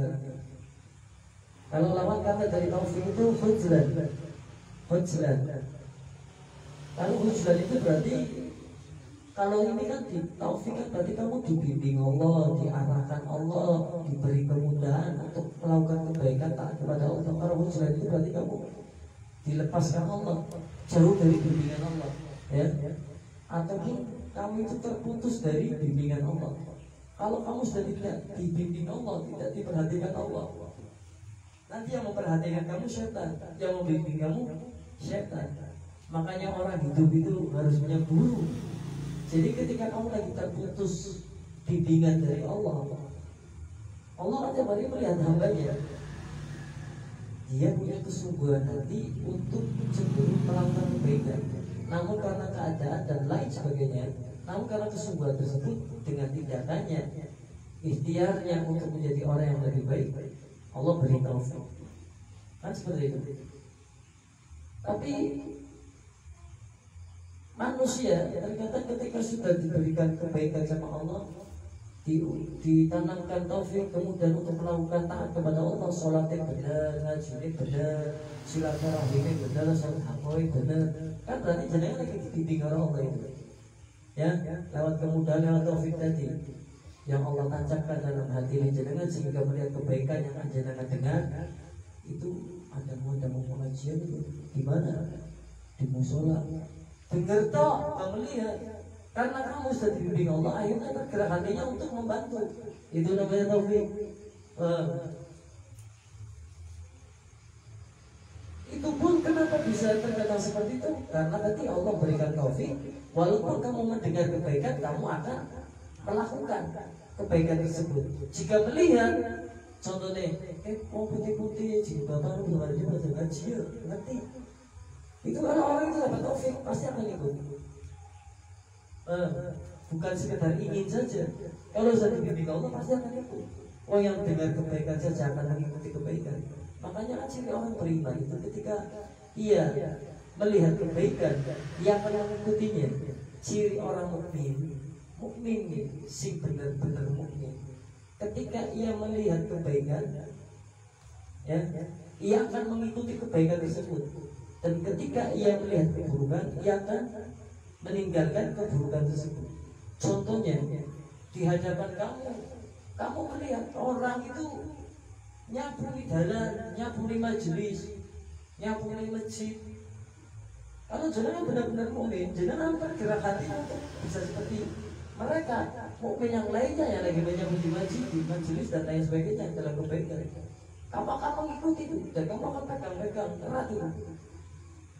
Speaker 1: Kalau lawan kata dari taufik itu hujlan. Kalau hujlan itu berarti, kalau ini kan di taufik kan berarti kamu dibimbing Allah, diarahkan Allah, diberi kemudahan untuk melakukan kebaikan, taat kepada Allah. Kalau hujlan itu berarti kamu dilepaskan Allah, jauh dari bimbingan Allah, ya. Ataupun kamu itu terputus dari bimbingan Allah. Kalau kamu sudah tidak dibimbing Allah, tidak diperhatikan Allah, nanti yang memperhatikan kamu setan, yang membimbing kamu setan. Makanya orang hidup itu harus punya guru. Jadi ketika kamu lagi terputus bimbingan dari Allah, Allah akan melihat hambanya. Dia punya kesungguhan hati untuk cenderung melakukan kebaikan, namun karena keadaan dan lain sebagainya, namun karena kesungguhan tersebut dengan tindakannya, ikhtiarnya untuk menjadi orang yang lebih baik, Allah beri taufik. Kan seperti itu. Tapi manusia terkadang ketika sudah diberikan kebaikan sama Allah, ditanamkan taufik, kemudian untuk melakukan taat kepada Allah, sholatnya benar, ngajinya benar, silaturahimnya benar, sholat hakoi benar, kan berarti jenengan lagi dibimbing oleh Allah itu, ya, lewat kemudahan, lewat taufik tadi yang Allah tancapkan dalam hati jenengan, sehingga melihat kebaikan yang jenengan dengar itu. Ada mau pengajian itu di mana? Di musola. Dengar toh, kamu lihat. Karena kamu sudah dibimbing Allah, akhirnya tergerak hatinya untuk membantu. Itu namanya taufik. Itu pun kenapa bisa terkadang seperti itu? Karena nanti Allah berikan taufik, walaupun kamu mendengar kebaikan, kamu akan melakukan kebaikan tersebut. Jika melihat, contohnya, mau putih-putih, jika bapak belum ada pada ngaji ya, ngerti? Itu kalau orang itu dapat taufik, pasti akan ikut. Bukan sekedar ingin saja. Kalau sudah dibimbing Allah, pasti akan ikut. Oh, yang dengar kebaikan saja akan mengikuti kebaikan. Makanya ciri orang beriman itu ketika ia melihat kebaikan, ia akan mengikutinya. Ciri orang mukmin sing benar-benar mukmin. Ketika ia melihat kebaikan, ya, ia akan mengikuti kebaikan tersebut. Dan ketika ia melihat keburukan, ia akan meninggalkan keburukan tersebut. Contohnya, di hadapan kamu melihat orang itu nyapu di jalan, nyapu di majelis, nyapu di masjid. Kalau jenengan benar-benar mukmin, jenengan bergerak hati untuk bisa seperti mereka. Mukmin yang lainnya yang lagi banyak di masjid, di majelis dan lain sebagainya yang dalam kebaikan. Kamu akan mengikuti itu dan kamu akan pegang-pegang erat itu.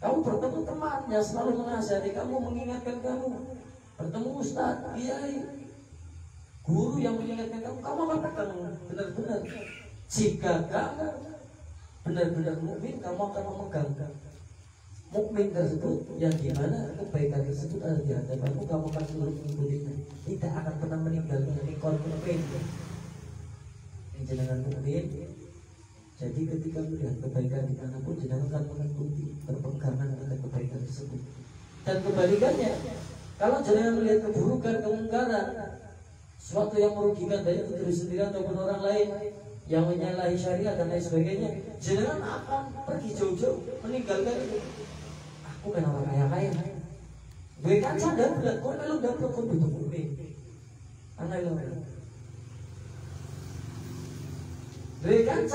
Speaker 1: Kamu bertemu teman yang selalu menasihati kamu, mengingatkan kamu. Bertemu ustaz, kiai, guru yang mengingatkan kamu akan pegang benar-benar. Jika kamu benar-benar mukmin, kamu akan memegang mukmin tersebut, yang dimana kebaikan tersebut ada di hadapanmu, kamu akan selalu mengikutinya, tidak akan pernah meninggalkan ikon mukmin. Yang jenengan mukmin, jadi ketika melihat kebaikan dimanapun, jenengan akan mengikuti, berpegangan pada kebaikan tersebut. Dan kebalikannya, kalau jenengan melihat keburukan, kemungkaran, sesuatu yang merugikan baik itu diri sendiri ataupun orang lain, yang menyalahi syariat dan lain sebagainya, jenengan akan pergi jauh-jauh meninggalkan itu. Aku kan orang kaya-kaya, gue kan sadar belat, kau melu dapat kau butuh mukmin, anak lo, gue kan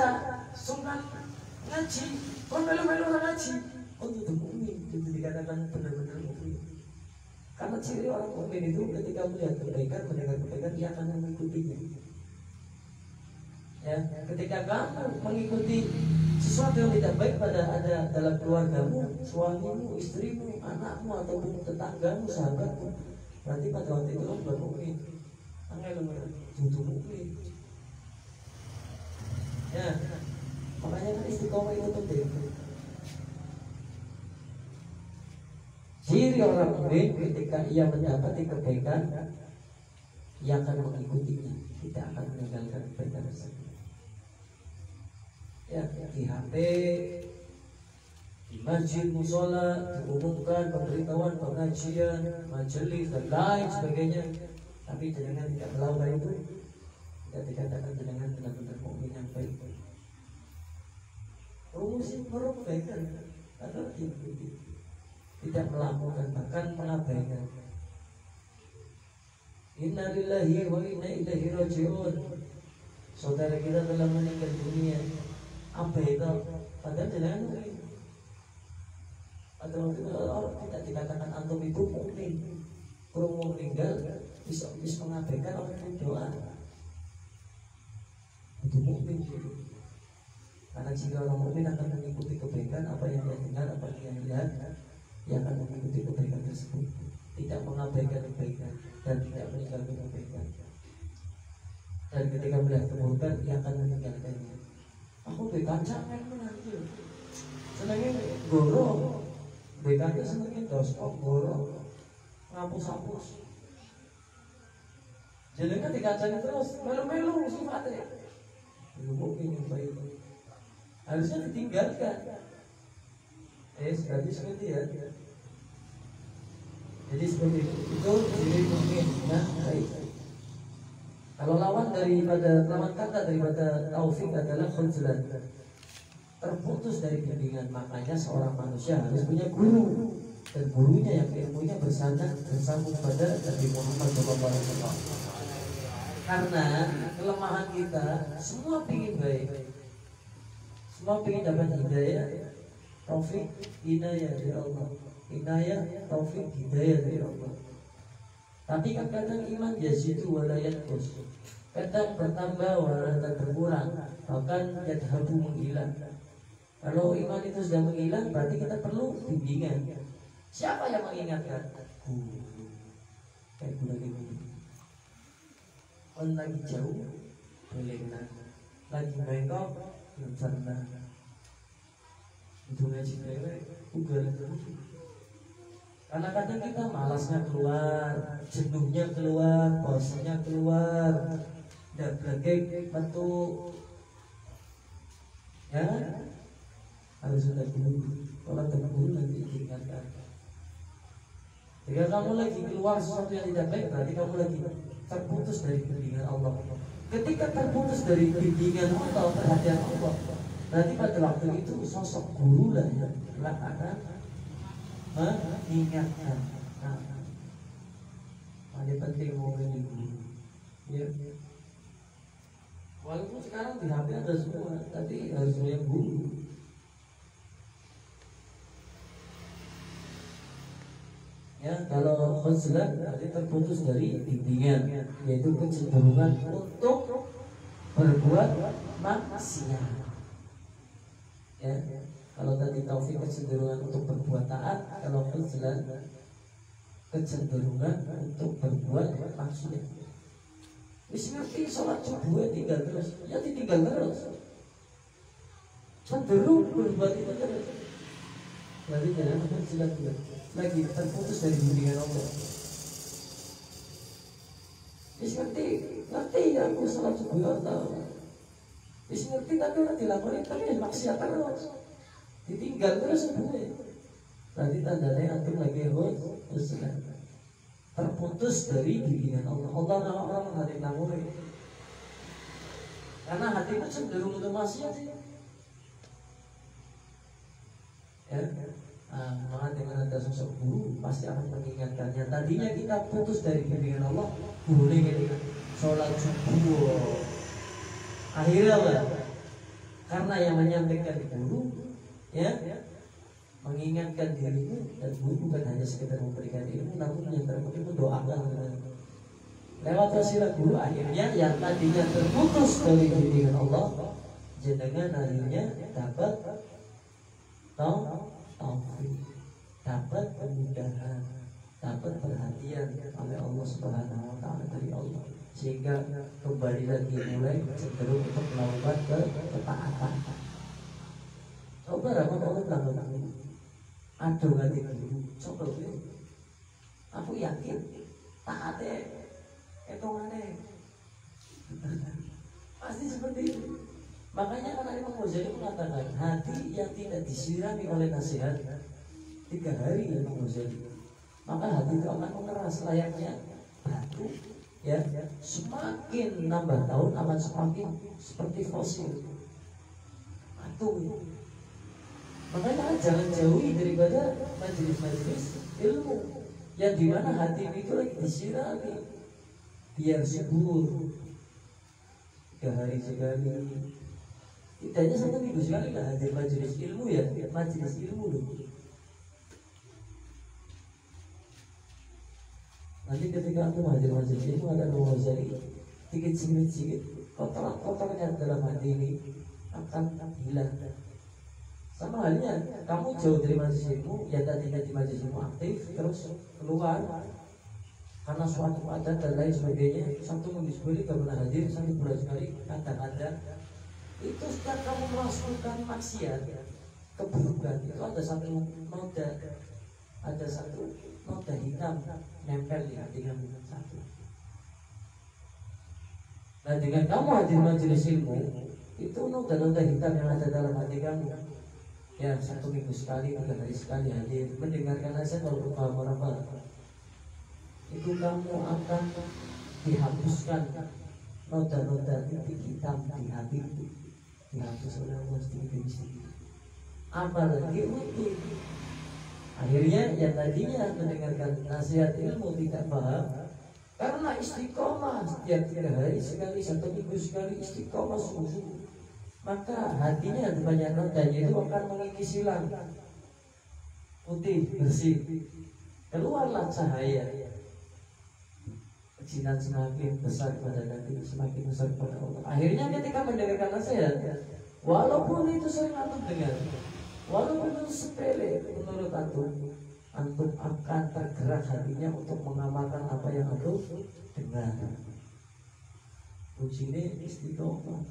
Speaker 1: sungkan ngaji, kau melu orang ngaji, kau butuh mukmin, itu dikatakan benar-benar mukmin. Karena ciri orang mukmin itu ketika melihat kebaikan, mendengar kebaikan, dia akan mengikutinya. Ya, ketika kamu mengikuti sesuatu yang tidak baik ada dalam keluargamu, suamimu, istrimu, anakmu ataupun tetanggamu, sahabatmu, berarti pada waktu itu kamu bukan mukmin. Angel butuh mukmin. Ya, makanya kan istiqomah itu penting. Ciri orang mukmin ketika ia mendapati kebaikan, ia akan mengikutinya, tidak akan meninggalkan kebaikan tersebut. Ya, di HP, di masjid, musola, diumumkan pemberitahuan, pengajian, majelis dan lain sebagainya, tapi jangan tidak melakukan itu, tidak dikatakan jangan benar-benar mukmin yang baik. Rumusin kebaikan, atau diikuti, tidak melakukan, bahkan mengabaikan. Inna lillahi wa inna ilaihi raji'un. Saudara kita telah meninggal dunia. Apa itu? Padahal jangan mukmin. Atau tidak dikatakan antum itu mukmin. Kalau mau meninggal bisa mengabaikan orang yang doa. Itu mukmin. Karena jika orang mukmin akan mengikuti kebaikan, apa yang dia dengar, apa yang dia lihat, dia akan mengikuti kebaikan tersebut, tidak mengabaikan kebaikan dan tidak meninggalkan kebaikan. Dan ketika melihat keburukan, dia akan meninggalkannya. Aku bekancang kan nanti senangnya goro, bekanya senangnya doskop goro, ngapus-hapus. Jadi kan dikacangin terus, melu-melu sifatnya. Itu mungkin yang baik. Harusnya ditinggalkan. Berarti seperti ya. Jadi seperti itu ciri mungkin. Nah, baik. Kalau lawan kata daripada taufik adalah khuzlan, terputus dari bimbingan. Makanya seorang manusia harus punya guru, dan gurunya yang ilmunya bersambung pada Nabi Muhammad SAW. Karena kelemahan kita, semua ingin baik, semua ingin dapat hidayah, taufik, hidayah dari Allah, hidayah, taufik, hidayah dari Allah. Tapi kan kadang iman yazidu wa la yanqus, kadang bertambah walau berkurang, bahkan yadhabu menghilang. Kalau iman itu sudah menghilang, berarti kita perlu bimbingan. Siapa yang mengingatkan? Kayak gue lagi on lagi jauh, boleh lagi bengkok, belum pernah. Itu ngaji cewek, ugal terus. Karena kadang kita malasnya keluar, jenuhnya keluar, bosannya keluar, udah bergeg, metu, ya harus sudah dulu. Kalau terburu nanti diingatkan. Jika kamu lagi keluar sesuatu yang tidak baik, berarti kamu lagi terputus dari bimbingan Allah. Ketika terputus dari bimbingan Allah, perhatian Allah, berarti pada waktu itu sosok guru lah yang akan mengingatkan. Nah, paling penting mau jadi guru. Ya. Walaupun sekarang di HP ada semua, tapi harus punya guru. Ya, kalau khuzlan berarti terputus dari bimbingan, yaitu kecenderungan untuk berbuat maksiat. Ya, kalau tadi taufik kecenderungan untuk berbuat taat, kalau khuzlan kecenderungan untuk berbuat maksiat. Wis ngerti sholat subuh tinggal terus, ya ditinggal terus. Cenderung berbuat itu terus. Berarti jangan khuzlan lagi terputus dari bimbingan Allah. Wis ngerti ya aku sholat subuh tahu. Wis ngerti tapi orang dilakukan tapi maksiat terus. Ditinggal terus sebenarnya. Berarti tandanya antum lagi khuzlan. Terputus dari bimbingan Allah. Allah orang hati tangguh. Karena hati itu cenderung untuk maksiat sih. Ya. Maka dengan ada sosok guru pasti akan mengingatkannya. Tadinya kita putus dari bimbingan Allah, boleh kita sholat subuh. Akhirnya apa? Karena yang menyampaikan guru, ya, mengingatkan dirimu, dan guru bukan hanya sekedar memberikan ilmu, namun yang terpenting mendoakan. Lewat wasilah guru, akhirnya yang tadinya terputus dari bimbingan Allah, jenengan akhirnya dapat taufik, dapat kemudahan, dapat perhatian oleh Allah Subhanahu wa taala dari Allah, sehingga kembali lagi mulai cenderung untuk melakukan ketaatan. Coba ramai orang bilang aduh ganti dulu, coba dulu. Aku yakin taatnya hitungannya pasti seperti itu. Makanya kan Imam Ghazali mengatakan hati yang tidak disirami oleh nasihat 3 hari ya Imam Ghazali, maka hati itu akan mengeras layaknya batu. Ya, semakin nambah tahun akan semakin seperti fosil batu. Makanya jangan jauhi daripada majelis-majelis ilmu yang dimana hati itu lagi disirami, biar subur 3 hari sekali. Tidaknya 1 minggu sekali lah hadir majelis ilmu, ya majelis ilmu loh. Nanti ketika aku hadir majelis ilmu ada Imam Ghazali, sedikit kotoran-kotornya dalam hati ini akan hilang. Sama halnya kamu jauh dari majelis ilmu, ya tadinya di majelis ilmu aktif, terus keluar karena suatu adat dan lain sebagainya, 1 minggu sekali gak pernah hadir, 1 bulan sekali kadang-kadang. Itu setiap kamu melakukan maksiat, keburukan, itu ada satu noda hitam nempel di hati kamu satu. Nah dengan kamu hadir majelis ilmu, itu noda-noda hitam yang ada dalam hati kamu, ya 1 minggu sekali, 3 hari sekali hadir mendengarkan nasihat walaupun paham apa, itu kamu akan dihapuskan noda-noda titik hitam di hati itu. Dihapus oleh Allah sedikit-sedikit. Apalagi untuk akhirnya yang tadinya mendengarkan nasihat ilmu tidak paham, karena istiqomah setiap 3 hari sekali, 1 minggu sekali istiqomah sungguh, maka hatinya banyak nodanya itu akan mengikis silang putih bersih, keluarlah cahaya. Kejinan semakin besar pada nanti, semakin besar pada Allah. Akhirnya ketika mendengarkan nasihat, Walaupun itu sering antum dengar, walaupun itu sepele menurut antum akan tergerak hatinya untuk mengamalkan apa yang antum dengar. Kuncinya istiqomah.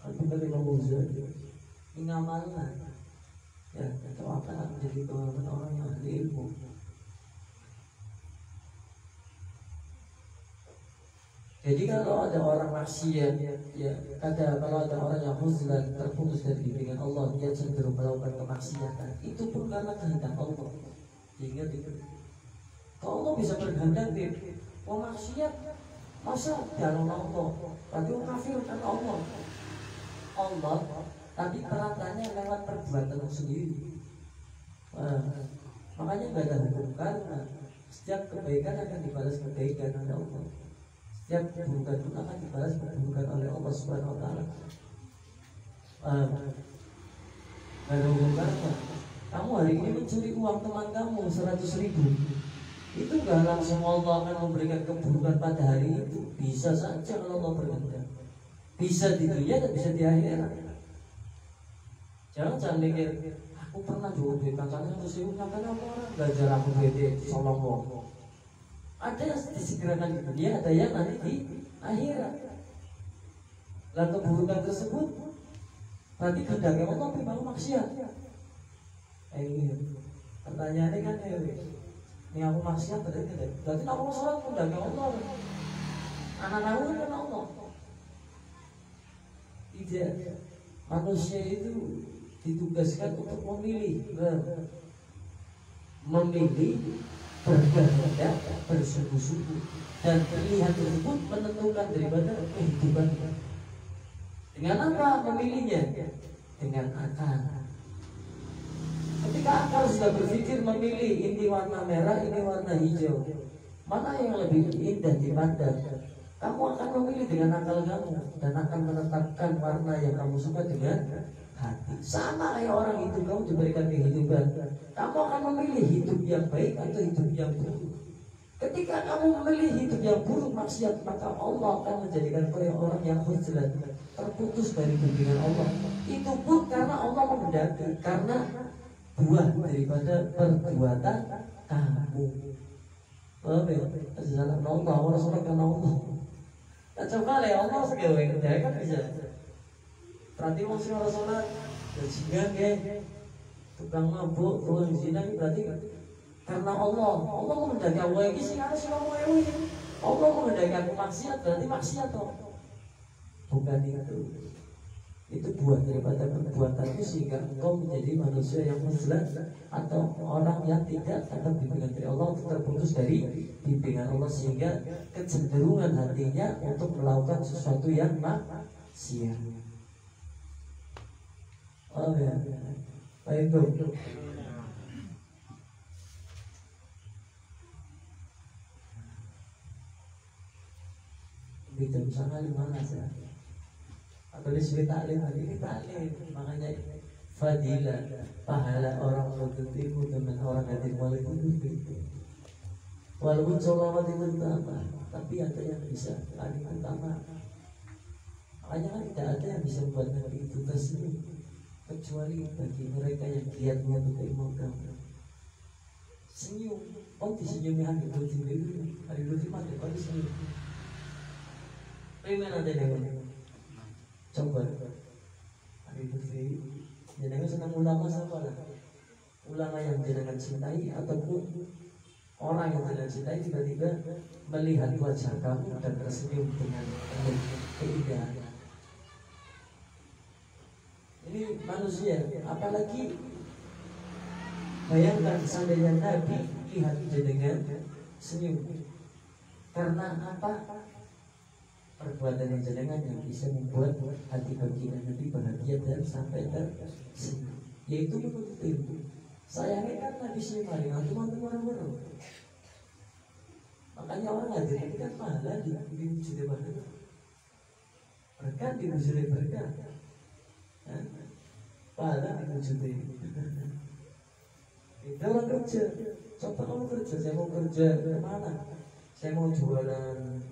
Speaker 1: Antum tadi ngomong mengamalkan. Ya, itu akan menjadi pengalaman orang yang ahli ilmu. Jadi kalau ada orang maksiat, kalau ada orang yang huzlan, terputus dari bimbingan Allah, dia cenderung melakukan kemaksiatan. Itu pun karena kehendak Allah. Ingat itu. Kalau Allah bisa berkehendak, mau maksiat, masa dalam Allah, tapi kafir kan Allah. Tapi perantaranya lewat perbuatan sendiri. Makanya nggak ada hukum karena setiap kebaikan akan dibalas kebaikan oleh Allah. Setiap keburukan pun akan dibalas keburukan oleh Allah Subhanahu Wa Taala. Ada hukum karma. Kamu hari ini mencuri uang teman kamu 100.000, itu nggak langsung Allah akan memberikan keburukan pada hari itu. Bisa saja kalau Allah berkehendak. Bisa di dunia dan bisa di akhirat. Jangan mikir aku pernah jual duit kancane 100.000, makanya aku orang belajar aku duit solong. Ada yang disegerakan di dunia, ada yang nanti di akhirat. Lalu keburukan tersebut nanti kehendaknya Allah tapi mau maksiat. Pertanyaannya kan ini aku maksiat berarti aku sholat kehendaknya Allah. Anak-anak kan Allah. Tidak. Manusia itu ditugaskan untuk memilih berkehendak, bersungguh-sungguh, dan pilihan tersebut menentukan daripada kehidupan. Dengan apa memilihnya? Dengan akal. Ketika akal sudah berpikir memilih ini warna merah, ini warna hijau, mana yang lebih indah dipandang, kamu akan memilih dengan akal kamu dan akan menetapkan warna yang kamu suka dengan hati. Sama kayak orang itu, kamu diberikan kehidupan, kamu akan memilih hidup yang baik atau hidup yang buruk. Ketika kamu memilih hidup yang buruk maksiat, maka Allah akan menjadikan orang yang huzlan, terputus dari bimbingan Allah. Itu pun karena Allah menghendaki, karena buah daripada perbuatan kamu. Jalan Allah, orang karena Allah. Nah, coba lah Allah segala kan bisa. Berarti maksudnya orang sholat dan kayak tukang mabuk, tukang zina, berarti karena Allah menghendaki Allah ini sih harus Allah ini. Allah menghendaki aku maksiat, berarti maksiat toh. Bukan itu. Itu buah daripada perbuatanmu sehingga engkau menjadi manusia yang muslim atau orang yang tidak dapat bimbingan dari Allah, terputus dari bimbingan Allah sehingga kecenderungan hatinya untuk melakukan sesuatu yang maksiat. Oh ya, baik tuh. Kita misalnya di mana sih? Atau disebut taklim, ini taklim. Makanya fadilah, pahala orang tertentu dengan orang yang walaupun itu. Walaupun sholawat itu utama, tapi ada yang bisa paling utama. Makanya kan tidak ada yang bisa membuat Nabi itu tersenyum kecuali bagi mereka yang giatnya untuk ilmu agama. Senyum, disenyumi Habib Lutfi dulu. Habib Lutfi mati pagi senyum. Bagaimana dengan coba Habib Lutfi, jenengan senang ulama siapa lah? Ulama yang jenengan cintai ataupun orang yang jenengan cintai tiba-tiba melihat wajah kamu dan tersenyum dengan penuh keindahan. Ini manusia, apalagi bayangkan seandainya Nabi lihat jenengan senyum. Karena apa? Perbuatan yang jenengan yang bisa membuat hati baginda Nabi bahagia dan sampai tersenyum, yaitu menuntut ilmu. Sayangnya kan Nabi senyum hari teman-teman baru. Makanya orang hadir ini kan pahala di wujud berkah. Berkah di wujud berkah. Pahala di wujud ini. Kita orang kerja. Coba kamu kerja, saya mau kerja kemana? Saya mau jualan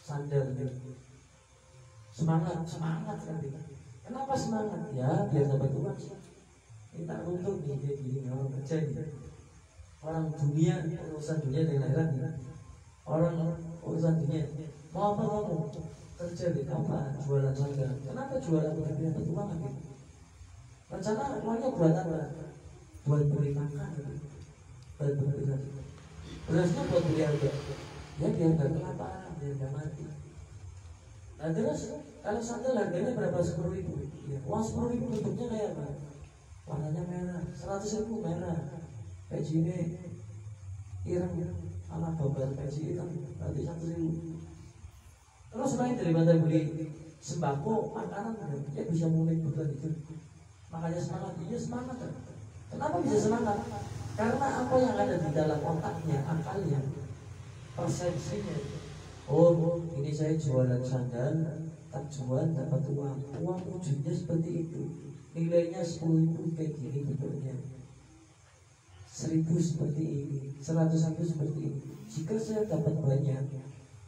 Speaker 1: sandal. Semangat nanti. Kenapa semangat? Ya biar dapat uang. Kita untuk nih kayak gini orang kerja gitu. Orang dunia urusan dunia dengan akhirat nih. Orang urusan dunia. Mau apa kamu? Kerja di apa? Jualan saja. Kenapa jualan? Biar dapat uang gitu. Rencana uangnya buat apa? Buat beli makan. Buat beli beras. Berasnya buat beli harga. Ya biar nggak kelaparan, biar nggak mati. Nah terus kalau sandal harganya berapa? 10.000. Ya, uang 10.000 bentuknya kayak apa? Warnanya merah, 100.000 merah. Peci ini ireng, anak babar peci hitam, berarti 1.000. Terus selain daripada beli sembako, makanan, ya bisa mulai bulan itu. Makanya semangat, iya semangat. Kenapa bisa semangat? Karena apa yang ada di dalam otaknya, akalnya, persepsinya. Oh, ini saya jualan sandal, tak jual dapat uang. Uang wujudnya seperti itu. Nilainya 10.000 kayak gini bentuknya. 1.000 seperti ini, 100 seperti ini. Jika saya dapat banyak,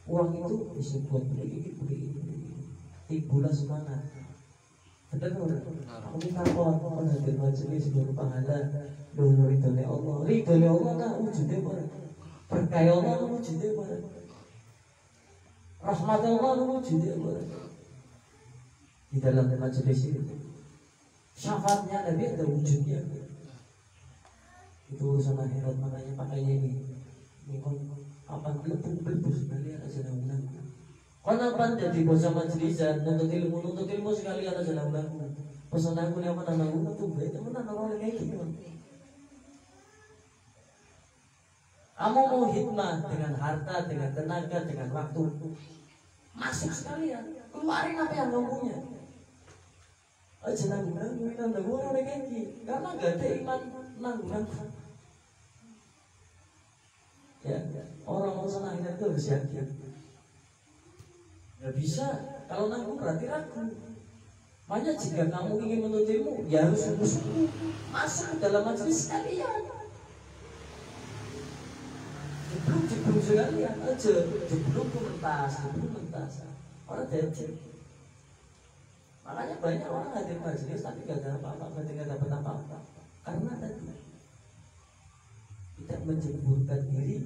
Speaker 1: uang itu bisa buat beli ini, beli ini, beli ini. Timbullah semangat. Benar orang. Aku minta apa? Hadir majelis baru pahala. Doa ridhonya Allah. Ridhonya Allah kan wujudnya barang. Berkah Allah kan wujudnya barang. Rahmat Allah kan wujudnya barang. Di dalam majelis ini, syafaatnya Nabi ada wujudnya. Itu urusan akhirat, makanya pakainya ini. Ini kon apa belum sekalian aja naungan. Kon apa jadi bosan majelisan, nuntut ilmu sekalian aja naungan. Pesan aku yang mana naungan tuh baik, mana naungan kayak gitu. Kamu mau hikmah dengan harta, dengan tenaga, dengan waktu, masuk sekalian. Keluarin apa yang kamu punya. Aja naungan orang kayak gitu. Karena gak ada iman naungan. Ya, orang urusan akhirat itu harus yakin. Gak bisa, kalau nanggung berarti ragu. Makanya jika kamu ingin menuntut ilmu, ya harus sungguh-sungguh masuk ke dalam majelis sekalian. Jeblok sekalian aja, jeblok mentas. Orang jajan. Makanya banyak orang hadir majelis tapi gak ada apa-apa, gak dapat apa-apa. Karena tadi tidak menjeburkan diri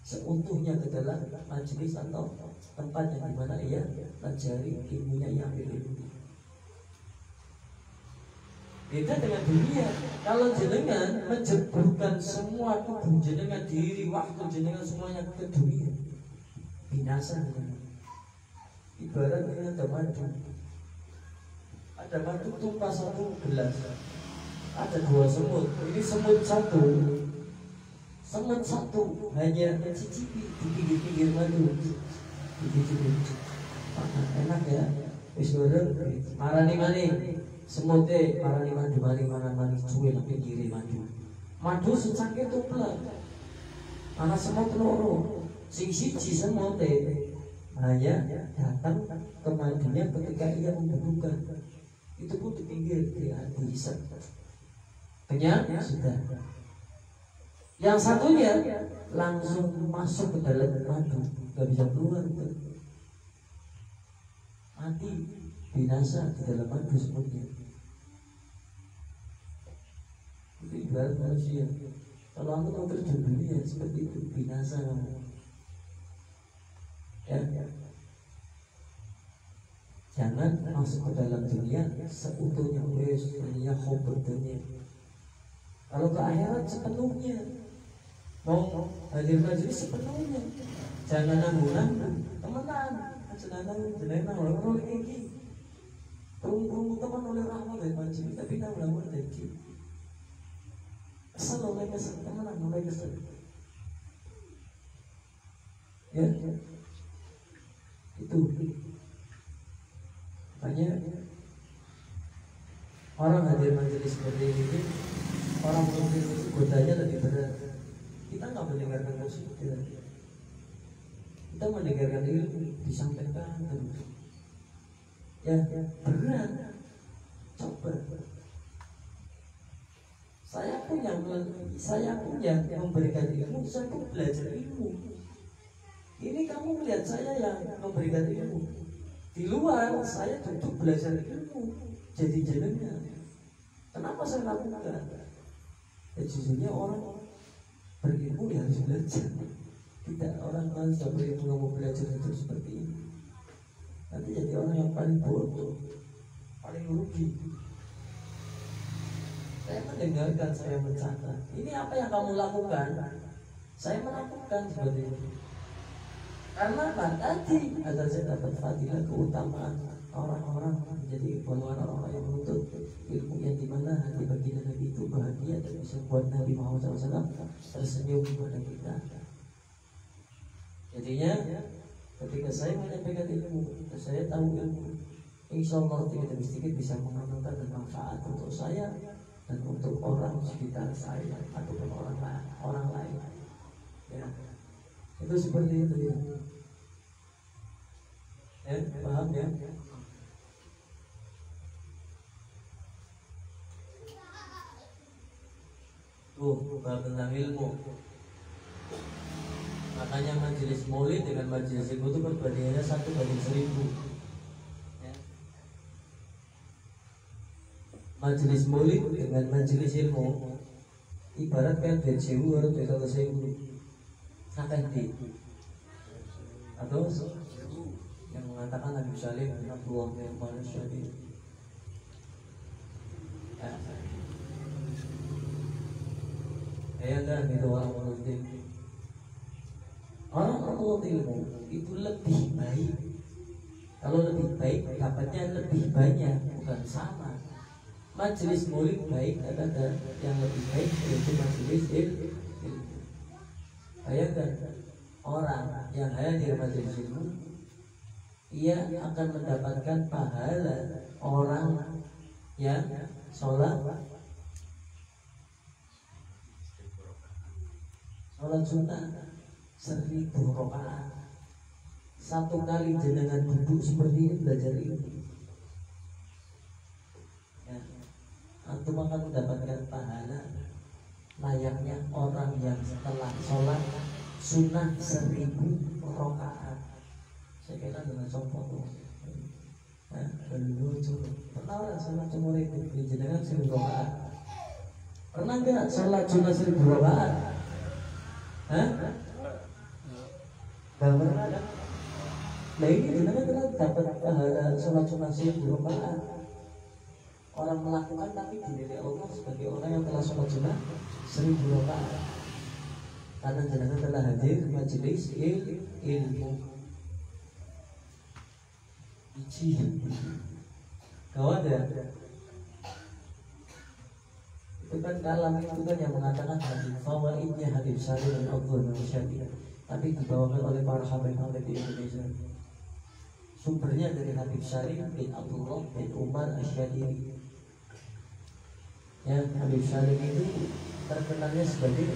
Speaker 1: seutuhnya ke dalam majelis atau tempat yang dimana ia pelajari ilmunya yang ilmu. Beda dengan dunia. Kalau jenengan menjeburkan semua tubuh jenengan, diri, waktu jenengan semuanya ke dunia, binasa jenengan. Ibarat ini ada madu tumpah satu gelas, ada 2 semut. Ini semut satu hanya mencicipi di pinggir-pinggir madu, dicicipi. Enak ya, wis goreng, marani semute, marani madu cuwe nang pinggir madu secangkir tumplah. Ana semut loro, sing siji semute hanya datang ke madunya ketika ia membutuhkan. Itu pun di pinggir, dihisap. Kenyang sudah. Yang satunya langsung masuk ke dalam madu, gak bisa keluar. Mati, binasa di dalam madu semutnya. Itu ibarat manusia. Kalau aku mau terjun dunia seperti itu, binasa kamu. Ya. Jangan masuk ke dalam dunia seutuhnya, dunia khobar dunia. Kalau ke akhirat sepenuhnya. Mau hadir majelis sepenuhnya. Jangan nanggung temenan. Jenengan orang-orang kayak gini. Perung teman oleh rahmat dari majelis, tapi nanggung dari gini. Kesel oleh kesel, temenan oleh kesel. Ya, itu. Makanya orang hadir majelis seperti ini, orang mungkin itu godanya lebih berat. Kita nggak mendengarkan musik, kita mendengarkan ilmu disampaikan terus. Ya berat. Coba. Saya pun yang memberikan ilmu, saya pun belajar ilmu. Ini kamu melihat saya yang memberikan ilmu. Di luar saya duduk belajar ilmu, jadi jenengan. Kenapa saya lakukan? Ya jujurnya orang berilmu ya harus belajar. Tidak orang sudah berilmu nggak mau belajar itu seperti ini. Nanti jadi orang yang paling bodoh, paling rugi. Saya mendengarkan, saya mencatat. Ini apa yang kamu lakukan? Saya melakukan seperti itu. Karena apa? Tadi agar saya dapat fadilah keutamaan orang-orang menjadi golongan orang-orang yang menuntut ilmu yang dimana hati baginda Nabi itu bahagia dan bisa buat Nabi Muhammad SAW tersenyum kepada kita. Jadinya ketika saya menyampaikan ilmu, saya tahu ilmu, insya Allah sedikit-sedikit bisa mengamalkan dan manfaat untuk saya dan untuk orang sekitar saya ataupun orang lain. Ya, itu seperti itu ya. Ya, paham ya? Bab tentang ilmu. Makanya majelis maulid dengan majelis ilmu itu perbandingannya 1:1000. Ya. Majelis maulid dengan majelis ilmu ibarat kayak BCU harus bisa tersinggung. Akan di atau yang mengatakan Nabi Salim adalah peluang yang manusia di ya kan itu orang menurut ilmu. Orang menurut ilmu itu lebih baik. Kalau lebih baik dapatnya lebih banyak, bukan sama. Majelis maulid baik ada yang lebih baik yaitu majelis ilmu. Bayangkan orang yang hadir majelis ilmu, ia akan mendapatkan pahala orang yang sholat sunnah 1000 rakaat. Satu kali jenengan duduk seperti ini belajar ilmu, ya, antum akan mendapatkan pahala layaknya orang yang setelah sholat sunnah 1000 rakaat. Saya kira dengan contoh lucu. Pernah orang sholat cuma itu jenengan 1000 rakaat? Pernah nggak sholat sunnah 1000 rakaat? Gak pernah kan? Nah ini jenengan telah dapat pahala sholat sunnah 1000 rakaat. Orang melakukan tapi dinilai Allah sebagai orang yang telah sholat sunnah 1000 rakaat. Karena jenengan telah hadir majelis ilmu. Kawan ya? Itu kan kalam itu kan yang mengatakan hadis fawaidnya Habib Salim dan Abdul Masyadi, tapi dibawakan oleh para habaib di Indonesia. Sumbernya dari Habib Salim bin Abdullah bin Umar Asyadiri. Ya, Habib Salim itu terkenalnya sebagai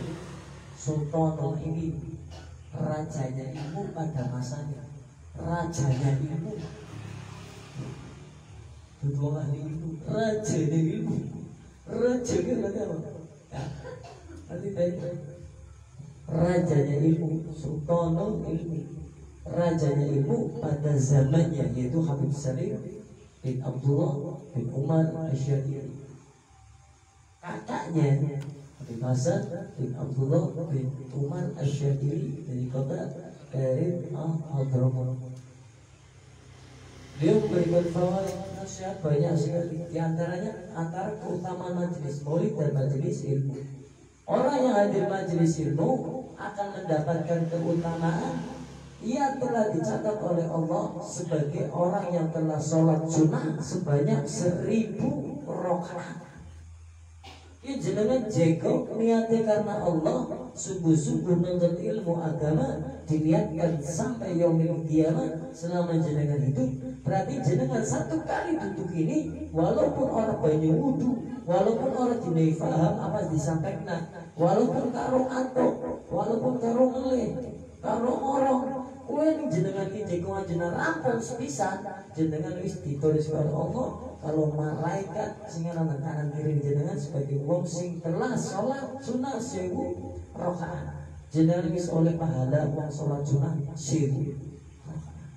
Speaker 1: Sultanul Ilmi, rajanya ilmu pada masanya, rajanya ilmu. Dua ahli ilmu, rajanya ilmu, rajanya berarti apa? Ya, nanti tanya. Rajanya ilmu, Sultanul Ilmi, rajanya ilmu pada zamannya yaitu Habib Salim bin Abdullah bin Umar Asyadiri. Kakaknya Habib Hasan bin Abdullah bin Umar Asyadiri dari kota Karim Al-Hadramaut. Beliau memberikan fawaid nasihat banyak sekali. Di antaranya antara keutamaan majelis maulid dan majelis ilmu. Orang yang hadir majelis ilmu akan mendapatkan keutamaan. Ia telah dicatat oleh Allah sebagai orang yang telah sholat sunnah sebanyak 1000 rakaat. Ini jenengan jago niatnya karena Allah, sungguh-sungguh menuntut ilmu agama dilihatkan sampai yaumil qiyamah selama jenengan hidup. Berarti jenengan satu kali duduk ini, walaupun orang banyak wudu, walaupun orang tidak paham apa disampaikan, walaupun karo antuk, walaupun karo ngelih, karo orang, kue jenengan ini jago jenengan rampung sepisan, jenengan wis ditulis oleh Allah. Kalau malaikat sehingga nang kanan kiri jenengan sebagai wong sing telah sholat sunnah 1000 rakaat, jenengan wis oleh pahala wong sholat sunnah 1000 rakaat.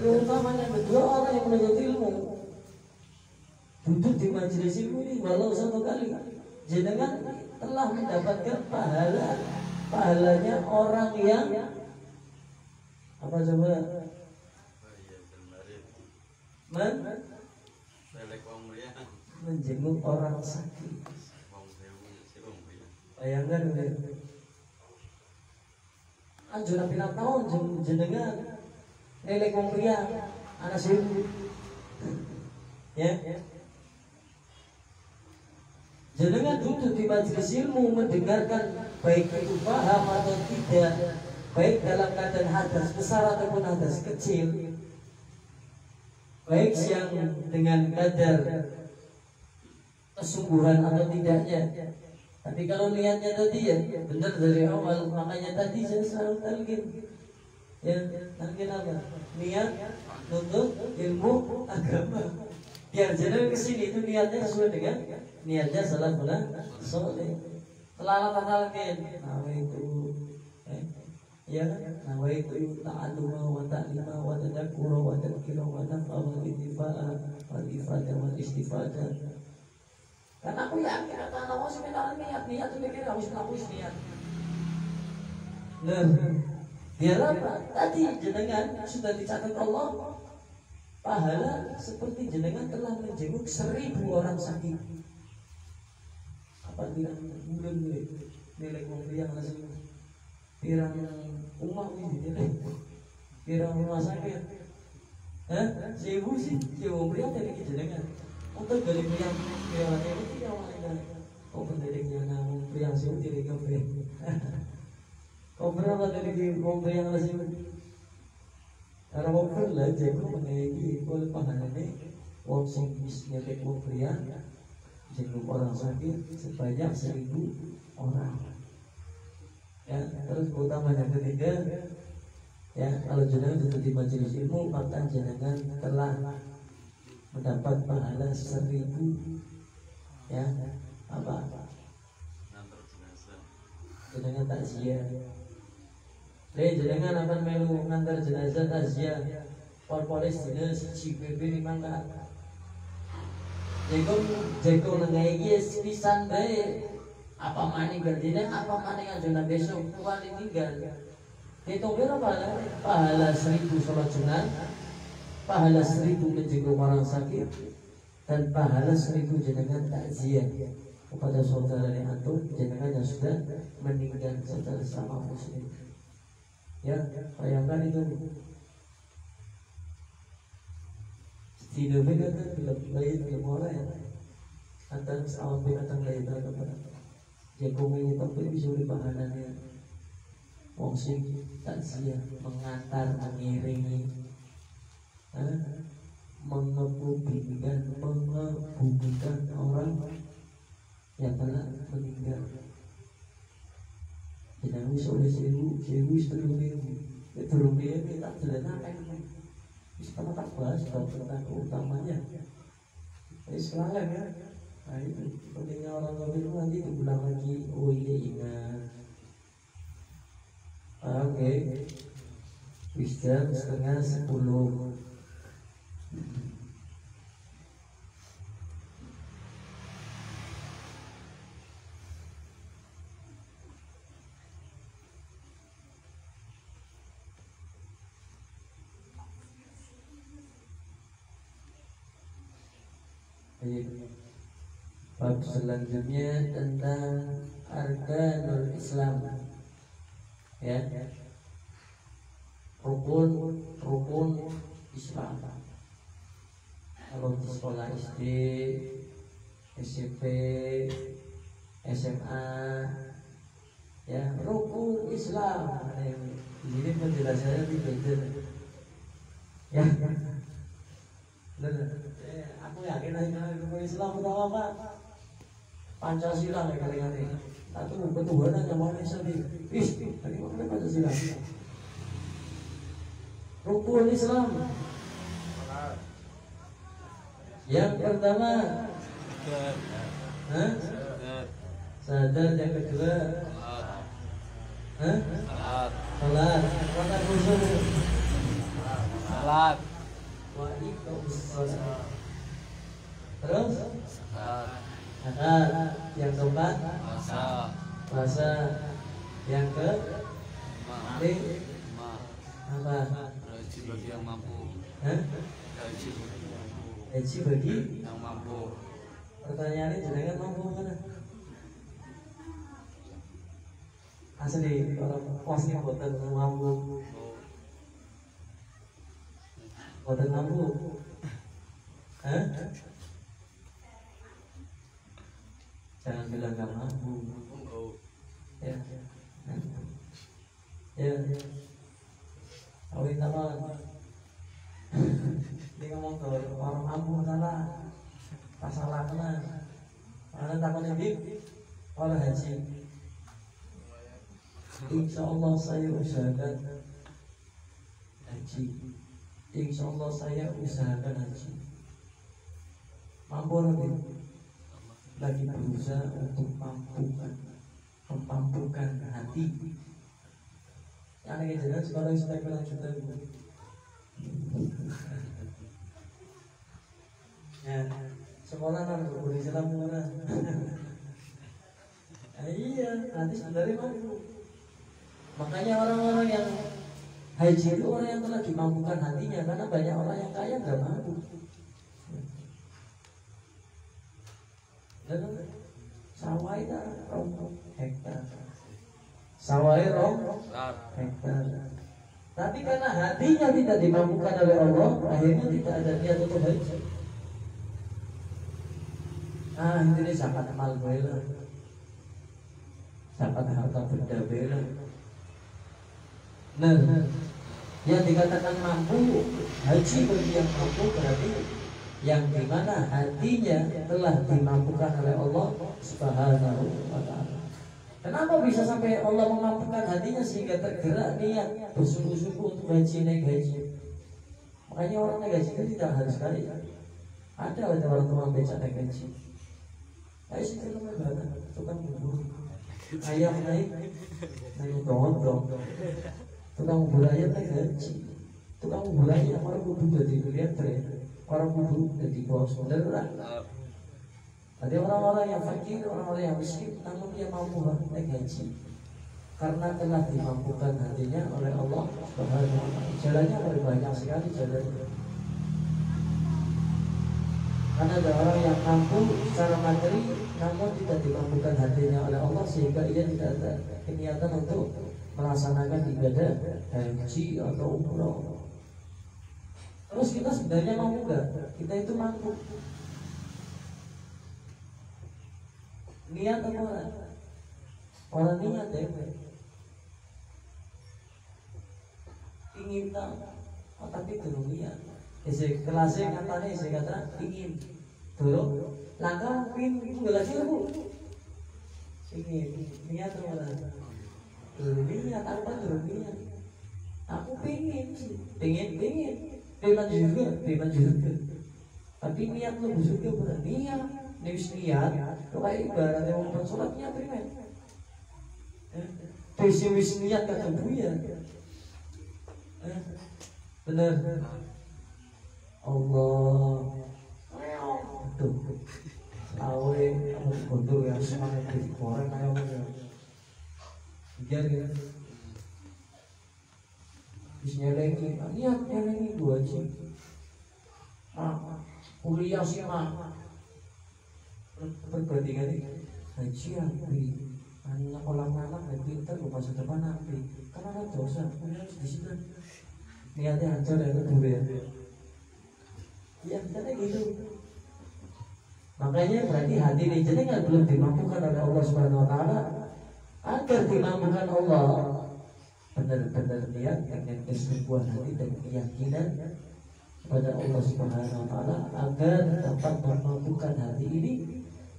Speaker 1: utamanya kedua orang yang menuntut ilmu duduk di majelis ilmu ini walau satu kali jenengan telah mendapatkan pahalanya orang yang apa coba menjenguk orang sakit. Bayangkan anjuran pirang tahun jenengan nelek wong pria anak sibuk ya jenengan duduk di majelis ilmu mendengarkan baik itu paham atau tidak, baik dalam keadaan hadas besar ataupun hadas kecil, baik yang dengan kadar kesungguhan atau tidaknya. Tapi kalau niatnya tadi ya benar dari awal, makanya tadi saya selalu talqin. Ya, talqin apa? Niat untuk ilmu agama. Biar jenengan kesini itu niatnya sesuai dengan niatnya salafun saleh. Talaqin. Nawaitu ya nawaitu ta'alluma wa ta'lima wa tadakkura wa tadhkira wa nafa'a wa intifa'a wal ifadah wal istifadah. Karena aku yakin kata Allah sebenarnya niat itu mikir harus niat. Nah, biar apa? Tadi jenengan sudah dicatat Allah pahala seperti jenengan telah menjenguk 1000 orang sakit. Apa bilang bulan nilai yang langsung pirang umat ini nilai pirang rumah sakit. Sewu sih, sewu pria dari jenengan. Untuk dari pria itu tidak ada. Kau pendidiknya namun pria sewu tidak kafir. Kau berapa dari pria yang langsung? Karena mau belajar, kau mengaji, kau pahala ini, wong sing bisnya wong pria, jenguk orang sakit sebanyak 1000 orang. Ya, terus utamanya ketiga, ya kalau jenengan duduk di majelis ilmu, maka jenengan telah mendapat pahala 1000, ya apa? Jenengan takziah. Jenengan akan melu ngantar jenazah takziah. Polpolis dina siji PP 5 kak. Jeko nengai iki pisan bae. Apa maning gardine apa maning ajona besok tuan tinggal. Hitung berapa pahala 1000 sholat sunat, pahala 1000 menjenguk orang sakit, dan pahala 1000 jenengan takziah kepada saudara yang antum jenengan yang sudah meninggal secara sama muslim. Ya, bayangkan itu. Tidak beda kan film orang ya. Antara awal binatang lain atau apa. Jagomi tapi bisa pahalanya. Wong sing takziah mengantar, mengiringi, mengebumikan orang yang telah meninggal. Tidak bisa oleh sewu sebelum dia tak sederhana. Bisa tak bahas tentang utamanya. Ini sekarang ya. Nah itu pentingnya orang kafir nanti diulang lagi. Oh iya ingat. Oke. Wisdom 9:30. Bab selanjutnya tentang arkanul Islam, ya, rukun Islam. Kalau di sekolah SD, SMP, SMA, ya rukun Islam. Ini penjelasannya di beda, ya. Aku yakin rukun Islam utama apa? Pancasila ya kali-kali. Satu ketuhanan yang Maha Esa di. Tadi mana Pancasila? Rukun Islam. Yang pertama, sadar. Yang kedua, salat. Salat. wa iqamus shalah. Terus zakat. Yang keempat puasa. Yang ke apa?
Speaker 2: Haji bagi yang mampu.
Speaker 1: Haji bagi
Speaker 2: yang mampu.
Speaker 1: Pertanyaannya jenengan mampu mana? Asli orang pasti boten mampu. Boten mampu. Jangan bilang gak mampu. Ya. Ya. Awin apa? Dia ngomong ke orang mampu salah. Salah kena. Karena takut lebih orang haji. Insya Allah saya usahakan haji. Insya Allah saya usahakan haji. Mampu lagi berusaha untuk memampukan hati. Yang ini jelas sekolah sudah kelanjutan. Ya, sekolah harus berbudi Islam murah. Iya, nanti sebenarnya mampu. Makanya orang-orang yang haji itu orang yang telah dimampukan hatinya, karena banyak orang yang kaya nggak mampu. Dan sawah itu hektar, sawah itu hektar. Tapi karena hatinya tidak dimampukan oleh Allah, akhirnya tidak ada niat untuk haji. Ini zakat mal bela, zakat harta benda bela. Nah, yang dikatakan mampu haji bagi yang mampu berarti yang dimana hatinya telah dimampukan oleh Allah Subhanahu wa Ta'ala. Kenapa bisa sampai Allah memampukan hatinya sehingga tergerak niat bersungguh-sungguh untuk haji naik haji? Makanya orang naik haji itu tidak harus kaya. Ada orang tua becak naik haji. Ayo sih kita mana? Tukang bubur, ayam naik dong. Tukang bubur ayam naik haji. Tukang bubur ayam orang bubur jadi miliarder, orang bubur jadi bos beneran. Ada orang-orang yang fakir, orang-orang yang miskin, namun dia mampu naik haji karena telah dimampukan hatinya oleh Allah Subhanahu wa Ta'ala. Jalannya lebih banyak sekali jalannya. Karena ada orang yang mampu secara materi, namun tidak dimampukan hatinya oleh Allah sehingga ia tidak ada niatan untuk melaksanakan ibadah haji atau umroh. Terus kita sebenarnya mampu nggak? Kita itu mampu. Niat apa orang? Orang niat ya. Ingin tahu, tapi belum niat. Isi kelasnya katanya isi kata ingin dulu. Langkah pin itu nggak lagi bu. Ingin niat apa? Belum niat apa belum niat. Aku pengen sih, pengen pengen juga. Tapi niat lo bersyukur benar niat. Nih niat, lo kayak ibaratnya orang sholat niat primen. Wis niat kata buya. Bener. Allah. Tuh. Awe bodoh ya semangat digoreng kayak apa. Biar ya. Wis nyelengi, niat nyelengi gua aja. Kuliah sih mah. Perbandingan haji api hanya kolam anak dan pintar ke masa depan api karena ada dosa di sini niatnya hancur ya itu ya kita gitu. Makanya berarti hati ini jadi nggak belum dimampukan oleh Allah Subhanahu Wa Taala. Agar dimampukan Allah benar-benar niat dengan kesungguhan hati dan keyakinan kepada Allah Subhanahu Wa Taala agar dapat memampukan hati ini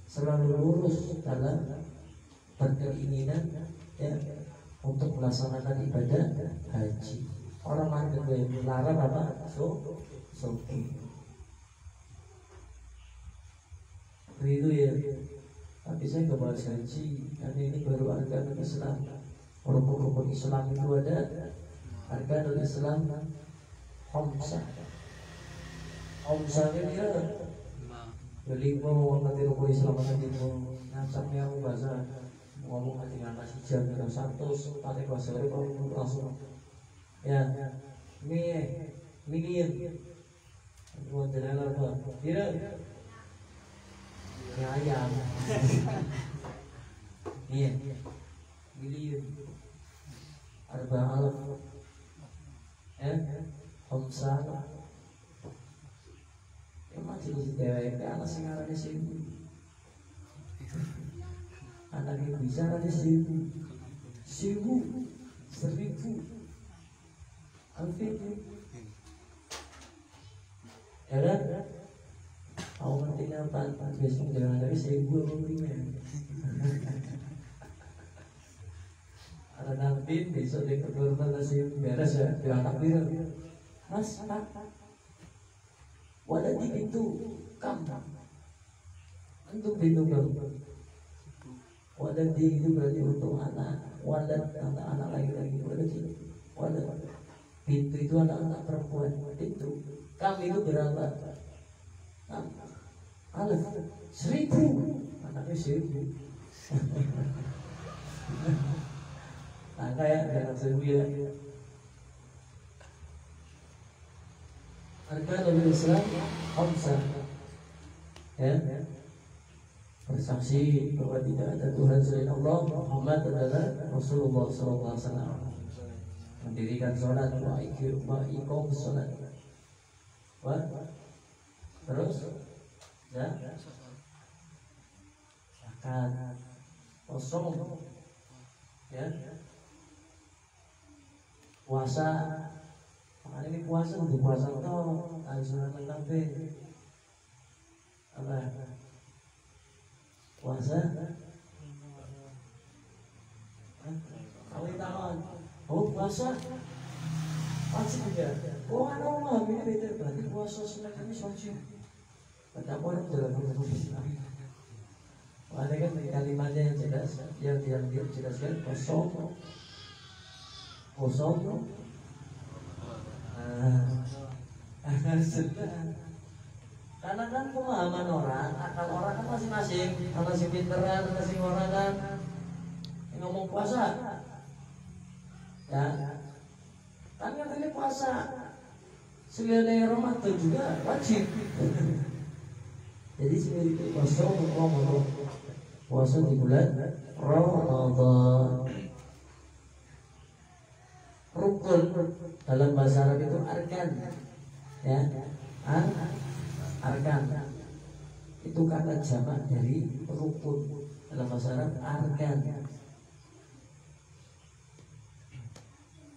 Speaker 1: selalu lurus dalam berkeinginan ya untuk melaksanakan ibadah haji. Orang mandi larang apa? Soki. Itu ya. Tapi saya nggak bahas haji karena ini baru arkanul Islam. Rukun-rukun Islam itu ada arkanul Islam khamsah. Om Sakira
Speaker 2: Ma.
Speaker 1: Lima ngerti rukun Islam lima ngacapnya aku bahasa ngomong hati dengan nasi jam dengan 100 pakai bahasa Arab kalau langsung ya million buat jalan apa kira ya ayam million arba alaf homsa emang jenis dewek anak sing arane sing anak yang bisa ada 1000 1000 alfin ya kan aku ngerti apa besok jangan dari 1000 apa ada nanti besok dia keturunan nasi beres ya diangkat dia mas wadah di pintu kam untuk pintu kam wadah di itu berarti untuk anak wadah anak lagi wadah pintu itu anak perempuan pintu kam itu berapa alif 1000 anaknya 1000 nah kayak dengan 1000 ya Arkanul Islam khamsah ya bersaksi bahwa tidak ada Tuhan selain Allah, Muhammad adalah Rasulullah SAW, mendirikan sholat wa iqam sholat terus ya zakat kosong ya puasa. Makanya ini puasa untuk puasa toh harus tentang apa puasa kawin tahun puasa wajib juga anak mah ini beda berarti puasa sunat ini wajib pada orang dalam Islam ada kan kalimatnya yang jelas yang dijelaskan kosong karena kan pemahaman orang, akal orang kan masing-masing. Kalau si pinteran, masing orang kan yang ngomong puasa, ya, kan katanya puasa sembilan Ramadan juga wajib. Jadi sembilan itu puasa di bulan Ramadan. Rukun dalam bahasa Arab itu arkan, ya, arkan itu kata jamak dari rukun dalam bahasa Arab arkan.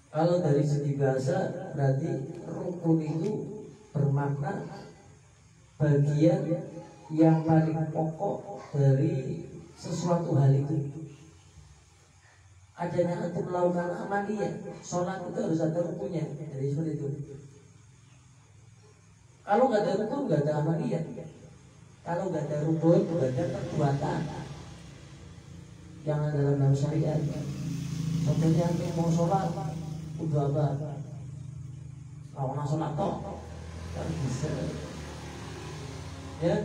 Speaker 1: Kalau dari segi bahasa berarti rukun itu bermakna bagian yang paling pokok dari sesuatu hal itu. Adanya untuk melakukan amaliyah, sholat itu harus ada rukunnya. Jadi seperti itu. Kalau nggak ada rukun, nggak ada amaliyah. Kalau nggak ada rukun, nggak ada perbuatan yang ada dalam syariat. Contohnya yang mau sholat, udah apa? Kalau nak sholat toh, nggak bisa. Ya,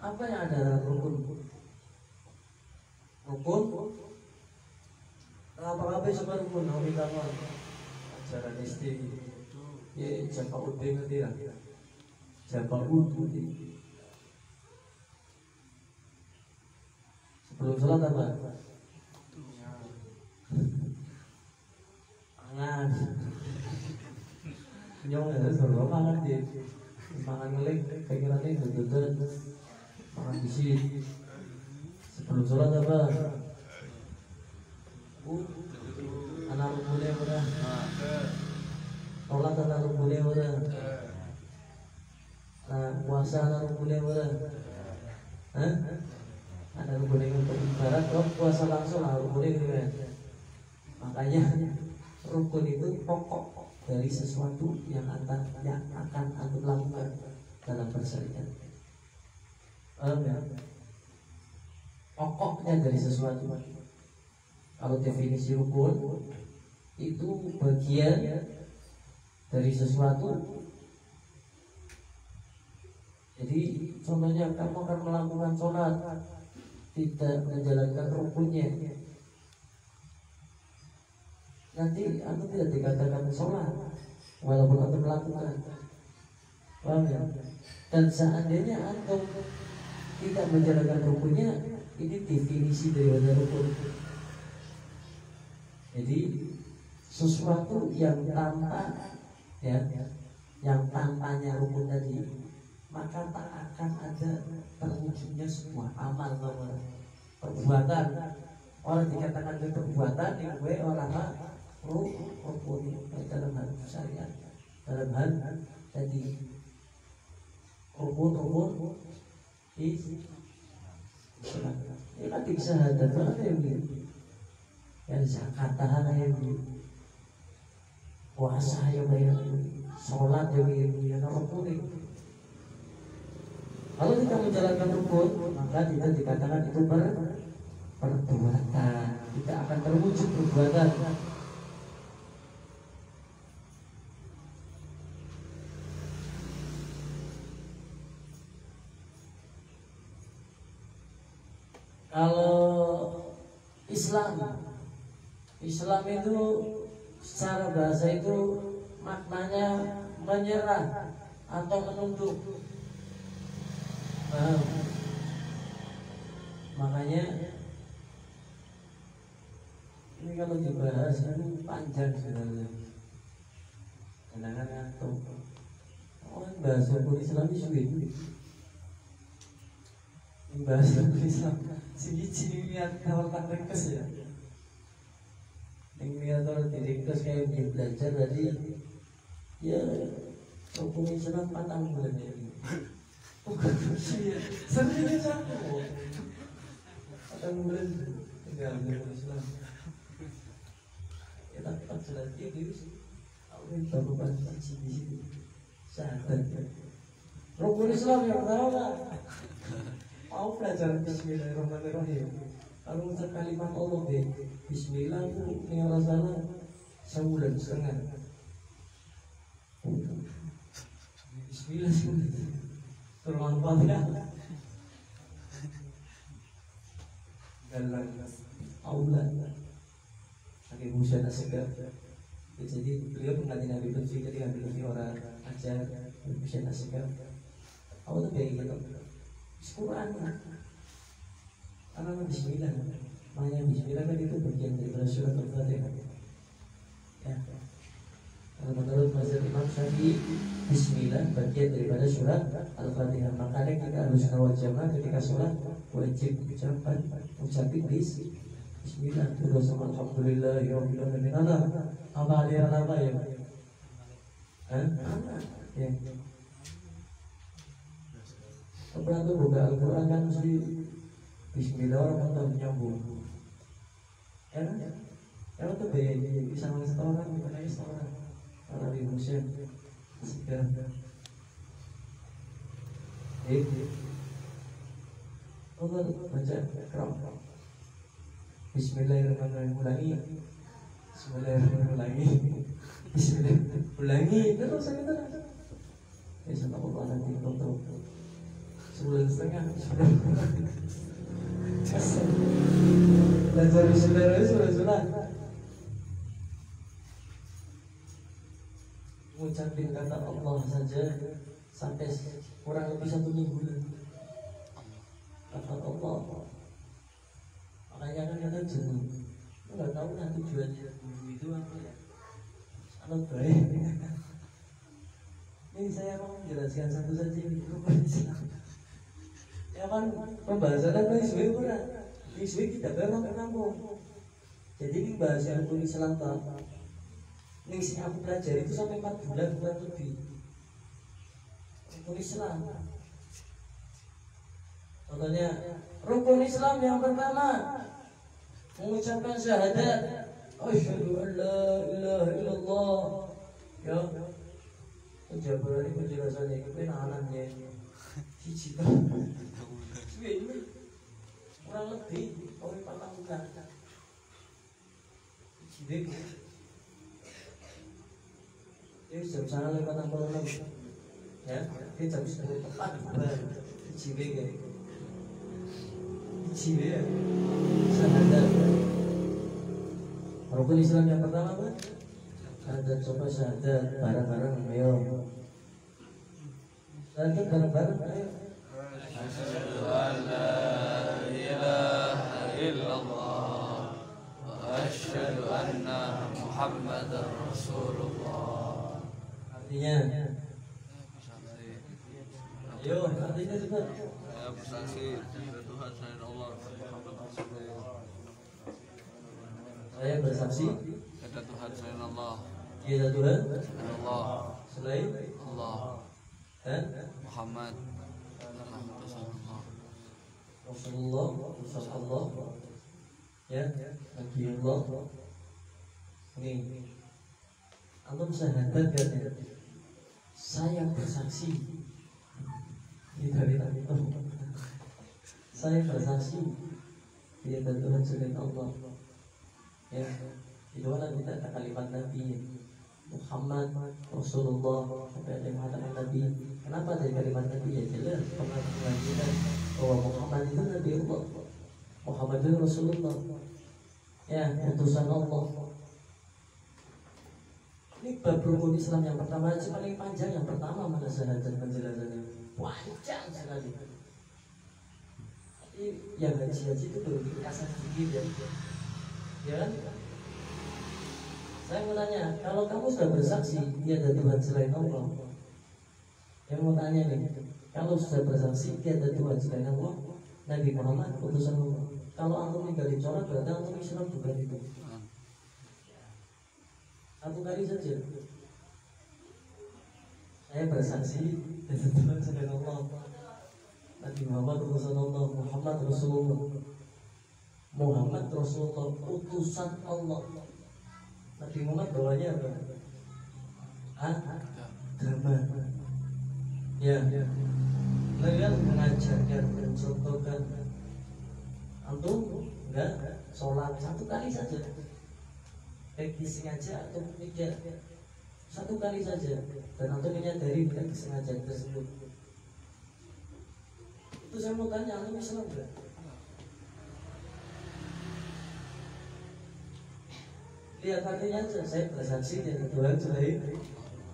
Speaker 1: apa yang ada dalam rukun? Rukun apa sebenarnya rukun nabi kawan ajaran isti ya japa udin nanti lah japa udin sebelum sholat apa angan nyong ada suruh makan di makan ngelik pikirannya betul makan bisi. Sebelum sholat apa? Anak rukunnya udah. Sholat anak rukunnya udah. Puasa anak rukunnya udah. Anak rukunnya untuk ibarat kalau puasa langsung anak rukunnya gitu ya. Makanya rukun itu pokok dari sesuatu yang akan antum lakukan dalam bersyariat. Pokoknya dari sesuatu. Kalau definisi rukun itu bagian dari sesuatu Jadi contohnya kamu akan melakukan sholat tidak menjalankan rukunnya, nanti aku tidak dikatakan sholat walaupun aku melakukan. Paham ya? Dan seandainya antum tidak menjalankan rukunnya, ini definisi dari rukun. Jadi sesuatu yang tanpa ya, yang tanpanya rukun tadi, maka tak akan ada terwujudnya sebuah amal atau perbuatan. Orang dikatakan itu perbuatan yang gue orang rukun dalam hal syariat, dalam hal tadi rukun Islam. Ini kan bisa ada apa yang yang zakat yang puasa yang sholat yang rukun. Kalau kita menjalankan rukun, maka tidak dikatakan itu perbuatan, tidak akan terwujud perbuatan. Kalau Islam itu secara bahasa itu maknanya menyerah atau menunduk. Makanya ini kalau dibahas itu panjang sebenarnya. Jangan ngantuk. Orang bahasa Islam itu sulit. Bahasa Islam sini lihat kalau tak ringkes ya. Yang lihat kalau diringkes kayak belajar tadi ya hukum Islam 4 bulan ya. Bukan serius aku. 4 bulan tinggal hukum Islam. Ya tapi pas jelas itu aku baru baca di sini. Sahabat. Rukun Islam yang tahu lah. Mau belajar Bismillahirrahmanirrahim. Kalau ucap kalimat Allah Bismillah itu yang rasanya sebulan setengah. Bismillah sebulan. Turun Fatihah. Dalam aula. Lagi Musa Nasegar. Jadi beliau mengganti Nabi Berfi jadi ambil orang ajar Musa Nasegar. Awal kayak gitu. Quran karena Bismillah, makanya Bismillah kan itu bagian dari surat Al-Fatihah. Ya, kalau menurut mazhab Imam Syafi'i, Bismillah bagian daripada surat Al-Fatihah. Makanya kita harus wal jamaah ketika sholat wajib ucapin Bismillah. Terus alhamdulillahirabbil alamin. Apa aliran apa ya? Ya. Setelah itu buka Al-Quran kan mesti Bismillah orang kan nyambung. Ya kan? Ya itu bisa setoran, bukan lagi setoran. Kalau di musim segar. Allah baca Iqra. Bismillahirrahmanirrahim. Ulangi terus kita. Ya sama Allah nanti tutup. Sebulan setengah belajar Bismillah itu sudah mengucapkan kata Allah saja sampai kurang lebih 1 minggu kata Allah. Makanya kan kata jenuh, nggak tahu lah tujuannya itu apa ya. Sangat baik. Ini saya mau menjelaskan satu saja ini rukun Islam. Ya kan pembahasan apa isu berat, isu kita belum kampung. Jadi ini bahasa rukun Islam tak. Ini sih aku pelajari itu sampai 4 bulan kurang lebih. Rukun Islam. Contohnya rukun Islam yang pertama mengucapkan syahadat asyhadu an la ilaha illallah. Ya. Penjabaran ini penjelasannya itu penangannya siji kurang lebih oleh patang bulan. Jadi jam sana oleh patang bulan. Ya, kita bisa tepat cibe kayak cibe ya. Syahadat. Rukun Islam yang pertama apa? Syahadat. Coba syahadat bareng-bareng, ayo. Syahadat bareng-bareng, ayo.
Speaker 2: Asyhadu an la ilaha illallah wa asyhadu anna Muhammadar Rasulullah.
Speaker 1: Artinya, ayo, artinya juga.
Speaker 2: Saya bersaksi tiada Tuhan selain Allah, Muhammad Rasulullah.
Speaker 1: Saya bersaksi
Speaker 2: Tiada Tuhan selain Allah,
Speaker 1: tiada Tuhan
Speaker 2: selain Allah,
Speaker 1: selain
Speaker 2: Allah,
Speaker 1: dan
Speaker 2: Muhammad Rasulullah.
Speaker 1: Rasulullah, Rasulullah, ya, Nabiullah. Ini, antum syahadat katanya. Saya bersaksi. Ini dari itu. Saya bersaksi. Dia dan Tuhan selain Allah. Ya, itu adalah kita kalimat Nabi Muhammad Rasulullah sampai ada yang mengatakan Nabi. Kenapa dari kalimat Nabi? Ya jelas pengajian bahwa Muhammad itu Nabi Allah, Muhammad itu Rasulullah, ya utusan Allah. Ini bab rukun Islam yang pertama aja paling panjang. Yang pertama mana syahadat penjelasannya panjang sekali. Yang haji itu baru dikasih sedikit ya kan? Saya mau tanya, kalau kamu sudah bersaksi dia ada Tuhan selain Allah, yang mau tanya nih, kalau sudah bersaksi dia ada Tuhan selain Allah, Nabi Muhammad utusan Allah, kalau antum ninggalin sholat berarti antum Islam bukan itu. Satu kali saja saya bersaksi dia ada Tuhan selain Allah, Nabi Muhammad utusan Allah, Muhammad Rasulullah, Muhammad Rasulullah utusan Allah. Nabi Muhammad bawanya apa? Agama. Ya. Kalian mengajarkan, mencontohkan. Antum enggak sholat satu kali saja. Baik disengaja atau tidak. Satu kali saja. Dan antum menyadari bukan kesengajaan tersebut. Itu saya mau tanya, antum Islam enggak? Lihat artinya aja, saya bersaksi dari Tuhan selain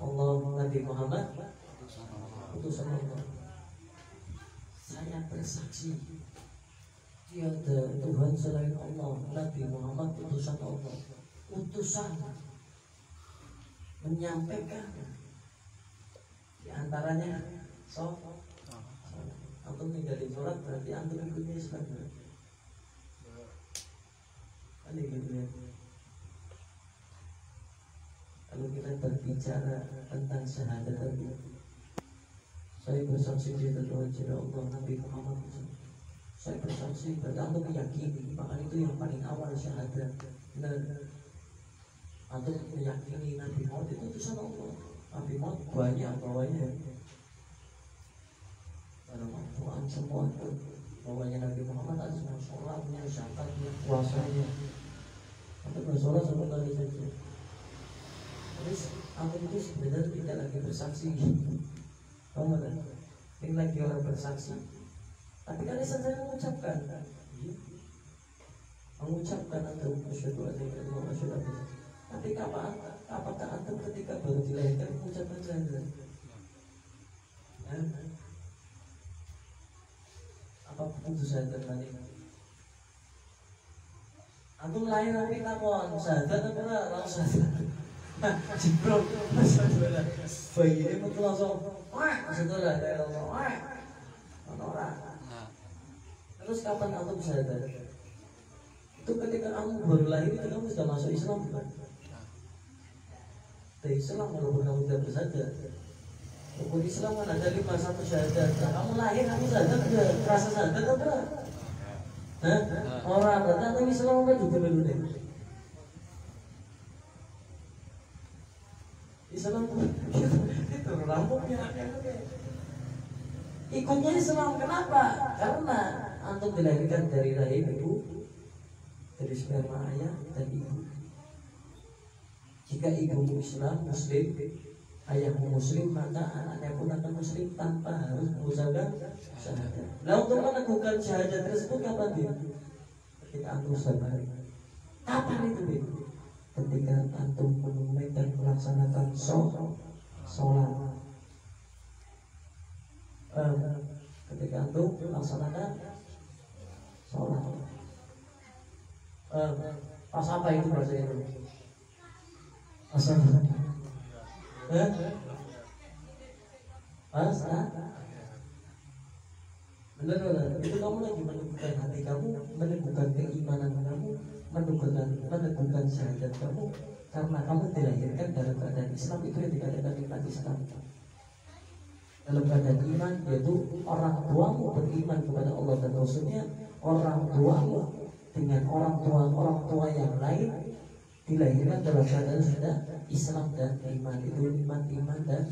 Speaker 1: Allah, Nabi Muhammad utusan Allah. Saya bersaksi tiada Tuhan selain Allah, Nabi Muhammad utusan Allah. Utusan menyampaikan di antaranya antum tinggalin sholat berarti antum ikutnya Islam. Kan gitu ya. Kalau kita berbicara tentang syahadat tadi, saya bersaksi di Tuhan Allah, Nabi Muhammad. Saya bersaksi, berarti antum meyakini, maka itu yang paling awal syahadat. Benar. Antum meyakini Nabi Muhammad itu utusan Allah. Nabi Muhammad banyak bawahnya. Dalam Al-Quran semua itu bawahnya Nabi Muhammad ada semua sholatnya, zakatnya, puasanya. Antum bersolat satu kali saja. Terus antum itu sebenarnya tidak lagi bersaksi. Kamu kan? Ini lagi orang bersaksi. Tapi kan saya mengucapkan. Mengucapkan antum asyhadu an la ilaha illallah wa asyhadu anna. Tapi apakah antum ketika baru dilahirkan mengucapkan syahadat? Apa putus syahadat tadi? Antum lahir nanti takon syahadat apa langsung syahadat? Jibril, masalah bayi ini betul langsung, masalah dari Allah, orang. Terus kapan antum syahadat? Itu ketika kamu baru lahir itu kamu sudah masuk Islam bukan? Dari Islam walaupun kamu tidak bersyahadat. Rukun Islam kan ada 5 satu syahadat. Nah, kamu lahir kamu syahadat udah terasa syahadat apa? Hah? Orang berarti antum Islam apa juga dulu deh? Islam itu rampungnya ikutnya Islam. Kenapa? Karena antum dilahirkan dari rahim ibu, dari sperma ayah dan ibu. Jika ibumu Islam, Muslim, ayahmu muslim maka anaknya pun akan muslim tanpa harus mengucapkan syahadat. Nah untuk meneguhkan syahadat tersebut kapan dia? Ketika antum sabar. Kapan itu dia? Ketika antum menunaikan melaksanakan sholat. Ketika antum melaksanakan sholat. Pas apa itu bahasa itu? Asal. Benar. Itu kamu lagi meneguhkan hati kamu, meneguhkan keimanan kamu, meneguhkan syahadat kamu, karena kamu dilahirkan dalam keadaan Islam. Itu yang dikatakan nikmat Islam. Dalam keadaan iman, yaitu orang tuamu beriman kepada Allah dan Rasulnya, orang tuamu dengan orang tua yang lain dilahirkan dalam keadaan sudah Islam dan iman. Itu iman dan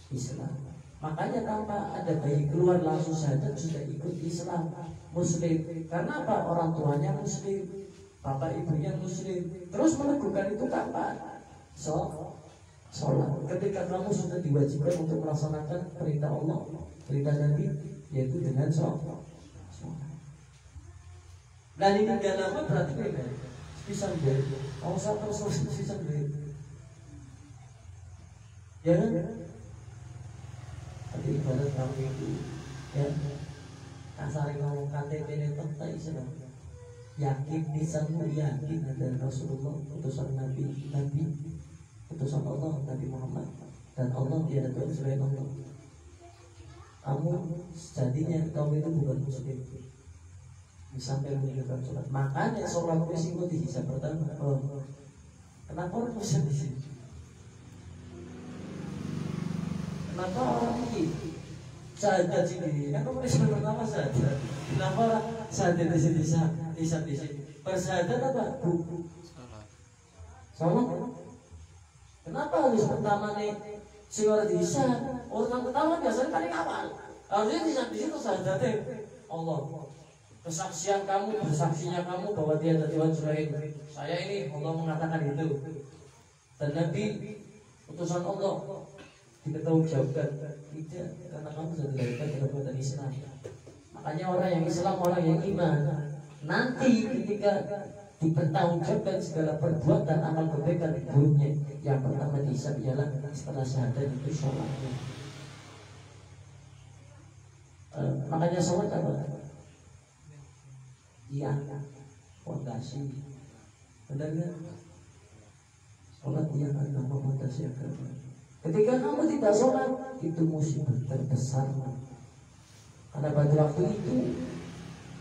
Speaker 1: Islam. Makanya tanpa ada bayi keluar langsung syahadat sudah ikut Islam, Muslim. Karena apa? Orang tuanya Muslim, bapak ibunya Muslim. Terus meneguhkan itu kapan? Sholat. Ketika kamu sudah diwajibkan untuk melaksanakan perintah Allah, perintah Nabi, yaitu dengan sholat. Dan ini gak lama berarti beda. Pisang deh. Kalau satu pisang deh. Ya kan? Tapi ibarat kamu itu, ya, kasar ngomong KTP ini tak Islam. Yakin lisanmu yakin ada Rasulullah, utusan Nabi, utusan Allah, Nabi Muhammad, dan Allah tiada Tuhan selain Allah. Kamu sejatinya kamu itu bukan muslim. Sampai meninggalkan sholat. Makanya sholat itu dihisab pertama. Kenapa orang bisa di sini? Kenapa orang ini syahadat sini? Kan pemeriksaan pertama syahadat. Kenapa orang syahadat di sini? Hisab di sini. Persyahadat apa? Buku. Sholat. Kenapa harus pertama nih? Si orang dihisab. Orang pertama biasanya paling awal. Harusnya dihisab di situ syahadatnya Allah. Kesaksian kamu, bersaksinya kamu bahwa tiada Tuhan selain saya ini, Allah mengatakan itu. Dan Nabi utusan Allah dipertanggungjawabkan tidak, karena kamu sudah dilahirkan dalam keadaan Islam. Makanya orang yang Islam, orang yang iman, nanti ketika dipertanggungjawabkan segala perbuatan amal kebaikan buruknya, yang pertama dihisab ialah setelah syahadat itu sholatnya. Makanya sholat apa? Iya, fondasi. Benar kan? Sholat yang agama fondasi agama. Ketika kamu tidak sholat, itu musibah terbesar. Karena pada waktu itu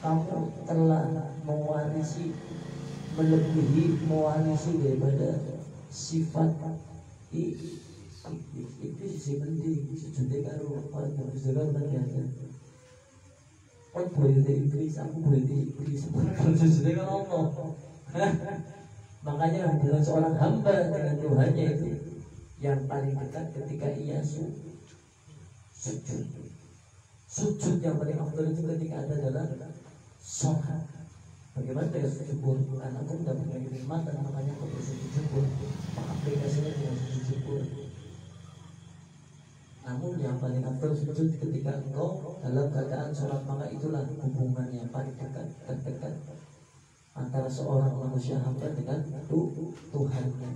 Speaker 1: kamu telah mewarisi daripada sifat itu sisi penting. Sejujurnya kalau orang yang berjalan ternyata orang boleh dari iblis, aku boleh dari iblis. Sejujurnya kan Allah. Makanya hubungan seorang hamba dengan Tuhannya itu yang paling dekat ketika ia sujud. Sujud yang paling afdal itu ketika ada dalam sholat. Bagaimana dengan sujud syukur? Karena aku tidak punya kenikmatan, makanya aku bersujud syukur. Aplikasinya dengan sujud syukur. Namun yang paling afdal sujud ketika engkau dalam keadaan sholat, maka itulah hubungan yang paling dekat, terdekat antara seorang manusia hamba dengan Tuhannya.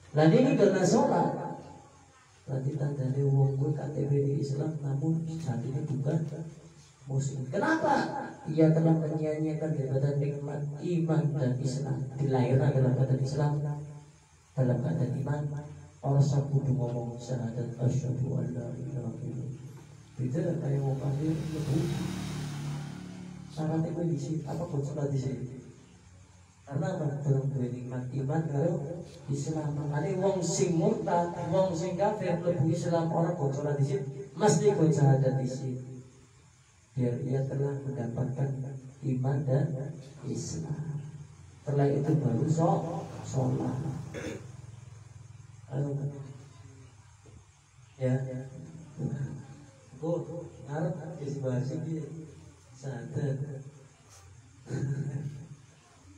Speaker 1: Dan ini karena sholat, berarti tandanya wong gue KTP di Islam, namun saat ini bukan muslim. Kenapa? Ia telah menyanyiakan daripada nikmat iman dan Islam. Dilahirkan dalam keadaan Islam, dalam keadaan iman. Orang satu ngomong syahadat asyhadu an la ilaha illallah. Beda kayak mau kafir lebih. Syaratnya gue di sini, apa pun sholat di sini. Karena belum nikmat iman kalau Islam. Makanya wong sing murtad, wong sing kafir lebih Islam orang pun sholat di sini, mesti pun syahadat di sini. Biar ia telah mendapatkan iman dan Islam. Setelah itu baru sholat. Ya, kok harap isi bahasa ini sadar.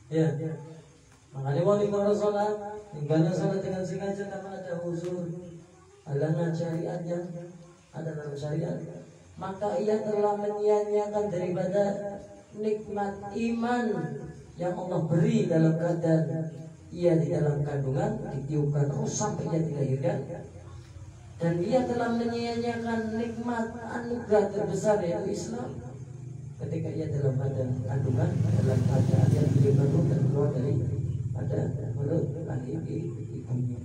Speaker 1: Ya, makanya wali kalau sholat, tinggalnya sholat dengan sengaja karena ada uzur. halangan syariatnya ada dalam syariat, maka ia telah menyia-nyiakan daripada nikmat iman yang Allah beri dalam keadaan ia di dalam kandungan, ditiupkan roh sampai ia dilahirkan. Dan ia telah menyia-nyiakan nikmat anugerah terbesar yaitu Islam ketika ia dalam keadaan kandungan, dalam keadaan ia ditiupkan roh dan keluar dari pada mulut lahir ibunya.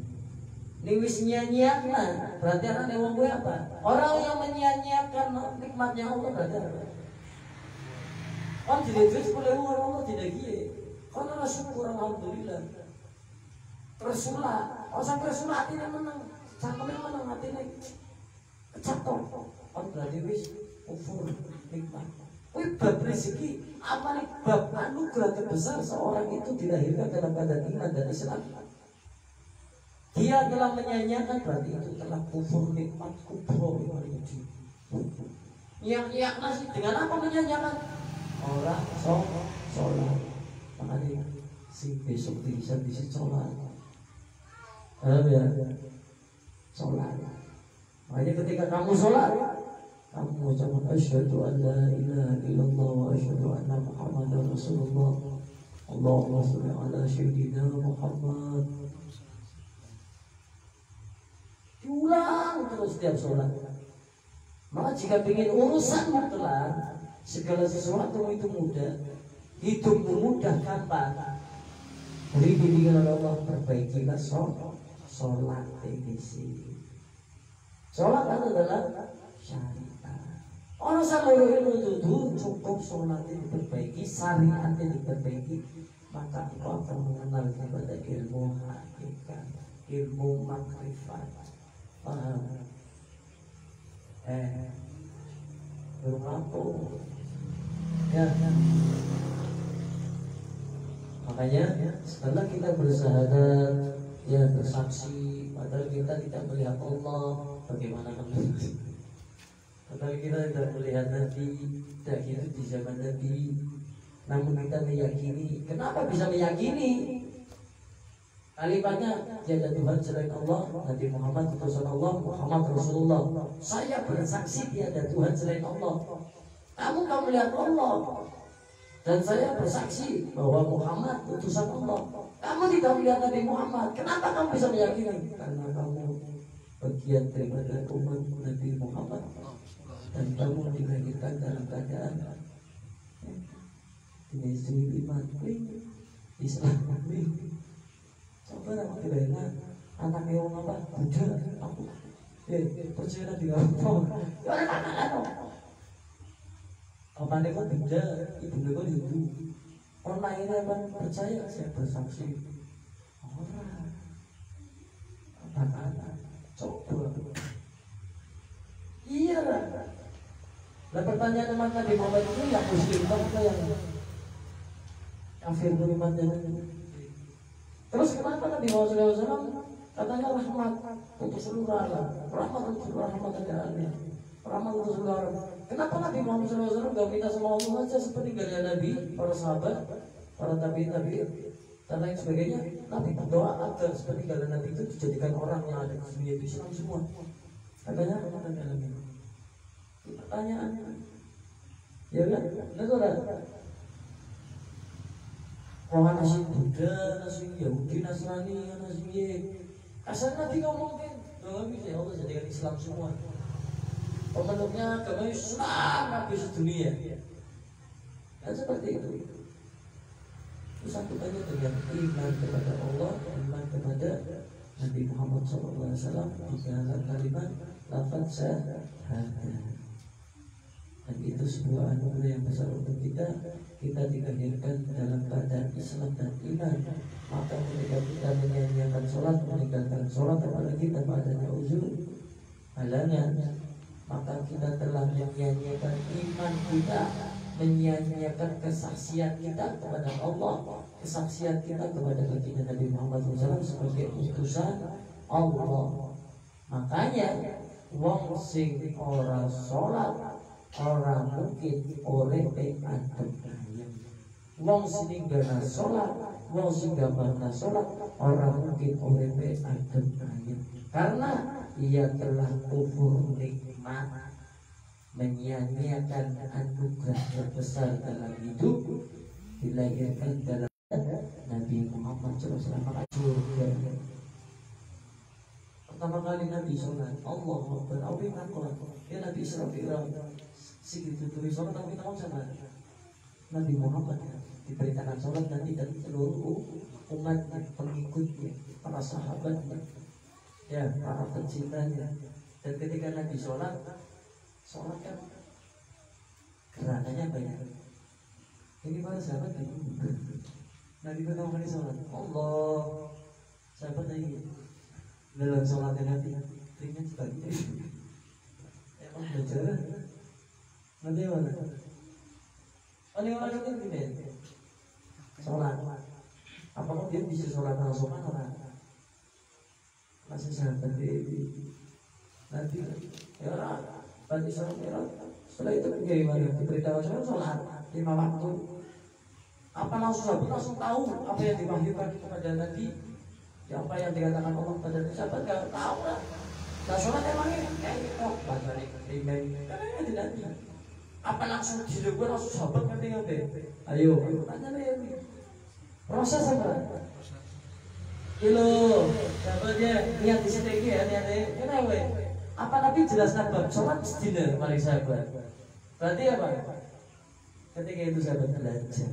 Speaker 1: Ini wis nyia-nyiakan, berarti anak wong kuwi apa? Orang yang menyia-nyiakan nikmatnya Allah berarti apa? Kan tidak terus boleh Allah tidak gie. Karena syukur alhamdulillah. Tersulah, sampai tersulah hatinya menang, sampai menang hatinya kecatok. Kan berarti wis kufur nikmat. Wih bab rezeki apa nih bab anugerah terbesar seorang itu dilahirkan dalam keadaan iman dan Islam. Dia telah menyanyiakan berarti itu telah kufur nikmat kubro yang nasi dengan apa menyanyiakan orang sholat. Makanya si besok bisa sholat. Ya sholat. Makanya ketika kamu sholat, kamu mengucapkan asyhadu an la ilaha illallah wa asyhadu anna muhammadar rasulullah. Allahumma shalli ala sayyidina Muhammad. Diulang terus setiap sholat. Maka jika ingin urusanmu kelar, segala sesuatu itu mudah, hidupmu mudah gampang, beri bimbingan Allah, perbaikilah sholat edisi. Sholat adalah syariat. Orang seluruh ilmu itu cukup sholatnya diperbaiki, syariatnya diperbaiki, maka engkau akan mengenal kepada ilmu hakikat, ilmu makrifat. Paham? Berlaku ya. Makanya setelah kita bersyahadat, ya bersaksi, padahal kita tidak melihat Allah, bagaimana kamu? Padahal kita tidak melihat Nabi, tidak hidup di zaman Nabi, namun kita meyakini. Kenapa bisa meyakini? Kalimatnya tiada Tuhan selain Allah, Nabi Muhammad utusan Allah, Muhammad Rasulullah. Saya bersaksi tiada Tuhan selain Allah. Kamu melihat Allah, dan saya bersaksi bahwa Muhammad utusan Allah. Kamu tidak melihat Nabi Muhammad. Kenapa kamu bisa meyakini? Karena kamu bagian daripada umat Nabi Muhammad, dan kamu dilahirkan dalam keadaan ini istri iman, Islam. Coba nama kira anaknya orang apa? Buddha, aku percaya di apa? Ya anak-anak apa nih kok Buddha, ibu nih kok Hindu. Orang lainnya apa percaya? Saya bersaksi. Orang anak-anak coba. Iya lah. Nah pertanyaan teman Nabi Muhammad itu yang muslim apa yang kafir berimannya? Terus kenapa Nabi Muhammad SAW katanya rahmat untuk seluruh alam, rahmat untuk seluruh rahmat alamnya, rahmat untuk seluruh alam. Kenapa Nabi Muhammad SAW gak minta sama Allah saja seperti gaya Nabi, para sahabat, para tabi'in dan lain sebagainya? Nabi berdoa agar seperti gaya Nabi itu dijadikan orang yang ada di dunia itu Islam semua. Katanya rahmat alamnya. Pertanyaannya, ya kan? Betul. Orang nasi Buddha, nasi Yahudi, Nasrani, nasi asal Nabi ngomongin, doa bisa Allah jadikan Islam semua. Pemeluknya agama Islam habis dunia. Dan seperti itu. Itu satukannya dengan iman kepada Allah, iman kepada Nabi Muhammad SAW di dalam kalimat lafaz syahadat. Dan itu sebuah anugerah yang besar untuk kita. Kita dilahirkan dalam keadaan Islam dan iman. Maka ketika kita menyanyiakan sholat, meninggalkan sholat, apalagi tanpa adanya uzur, halangan, maka kita telah menyanyiakan iman kita, menyanyiakan kesaksian kita kepada Allah, kesaksian kita kepada baginda Nabi Muhammad SAW sebagai utusan Allah. Makanya wong sing ora sholat, orang mungkin oleh adem ayam. Wong sing gana sholat wong sing gambana salat orang mungkin uripe adem ayem karena ia telah kufur nikmat, menyia-nyiakan anugerah terbesar dalam hidup, dilahirkan dalam Nabi Muhammad SAW. Maka surga pertama kali Nabi sholat, Allah Akbar, apa yang takut? Ya Nabi Israel, segitu tulis sholat, tapi tahu sama Nabi Muhammad diperintahkan sholat Nabi dan seluruh umat pengikutnya, para sahabatnya, ya para pencintanya. Dan ketika Nabi sholat kan gerangannya banyak. Ini para sahabat Nabi pertama kali sholat, Allah, sahabat lagi dalam sholatnya Nabi ringan sebagainya. Emang belajar nanti mana? Ini orang itu gini sholat, apakah dia bisa sholat langsung orang? Masih sahabat Nabi ya orang berarti sholat. Setelah itu bagaimana? Diberitahu sholat 5 waktu. Apa langsung tahu apa yang diwahyukan kepada Nabi? Ya, apa yang dikatakan Allah pada sahabat nggak tahu lah. Nah sholat emangnya baca rimeng karena tidak ada. Apa langsung dilakukan langsung sahabat ngerti nggak? Ayo tanya nih. Proses apa? Kilo sahabatnya niat di sini ya niatnya kenapa? Apa Nabi jelaskan bab sholat sedina paling sahabat. Berarti apa? Ketika itu sahabat belajar.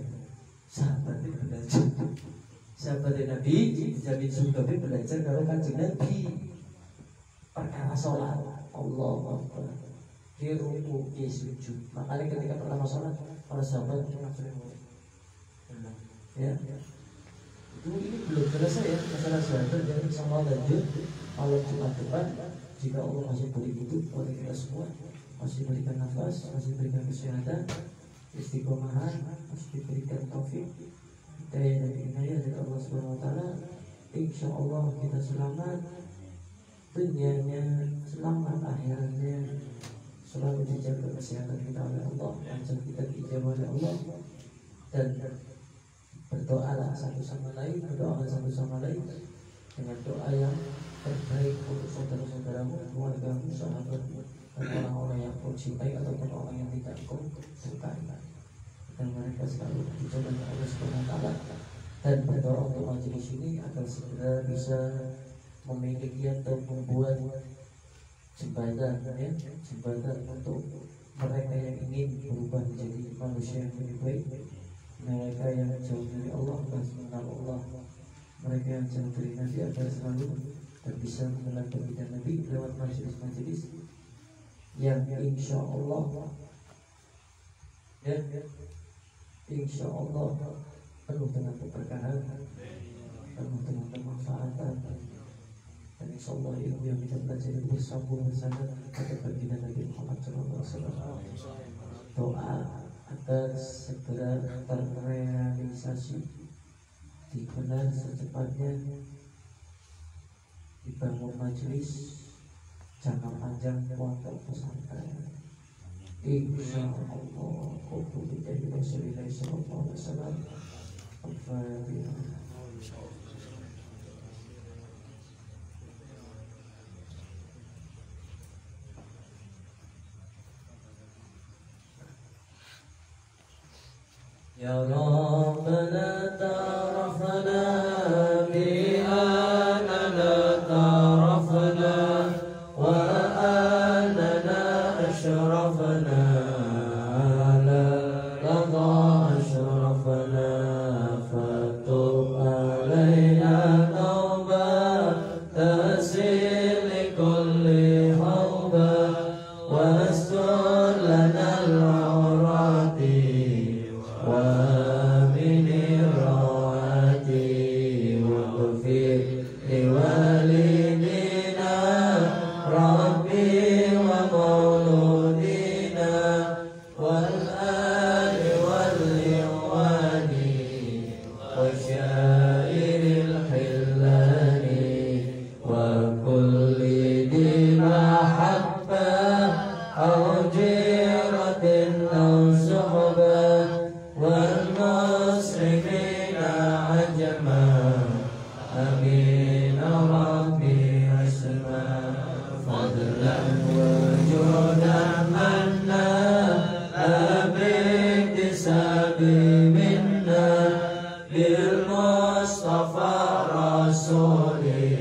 Speaker 1: Sahabat itu belajar. Sahabat Nabi dijamin surga belajar kalau kanjeng Nabi perkara sholat Allah Akbar di ruku di sujud. Makanya ketika pertama sholat para sahabat ya itu ini belum selesai ya masalah sahabat. Jadi sama lanjut malam Jumat depan jika Allah masih beri hidup oleh kita semua, masih berikan nafas, masih berikan kesehatan, istiqomahan, masih diberikan taufik daya dan inayah dari Allah Subhanahu Wa Taala, insya Allah kita selamat dunianya, selamat akhiratnya, selalu dijaga kesehatan kita oleh Allah, ajak kita dijawab oleh Allah, dan berdoalah satu sama lain, berdoalah satu sama lain dengan doa yang terbaik untuk saudara-saudaramu, keluargamu, sahabatmu, dan orang-orang yang kau cintai ataupun orang yang tidak kau sukai. Dan mereka selalu dicoba oleh Allah Subhanahu Wa Taala, dan berdoa untuk majelis ini agar segera bisa memiliki atau membuat jembatan ya, jembatan untuk mereka yang ingin berubah menjadi manusia yang lebih baik, mereka yang jauh dari Allah dan mengenal Allah, mereka yang jauh dari Nabi agar selalu dan bisa mengenal dan Nabi lewat majelis-majelis yang insya Allah ya, insya Allah penuh dengan keberkahan, penuh dengan kemanfaatan, dan insya Allah ilmu yang kita pelajari bersambung bersama pada baginda Nabi Muhammad SAW. Doa agar segera terrealisasi, dikenal secepatnya, dibangun majelis jangka panjang pondok pesantren. Insya Allah, aku menjadi Rasulullah Sallallahu Alaihi Wasallam. Al-Fatihah. Ya Rabbana tarafna bi anana tarafna wa anana ashrafna ala lada ashrafna fatub alayna tawbah tasil kulli hawbah wastur lana al-awrati wa min الصالحين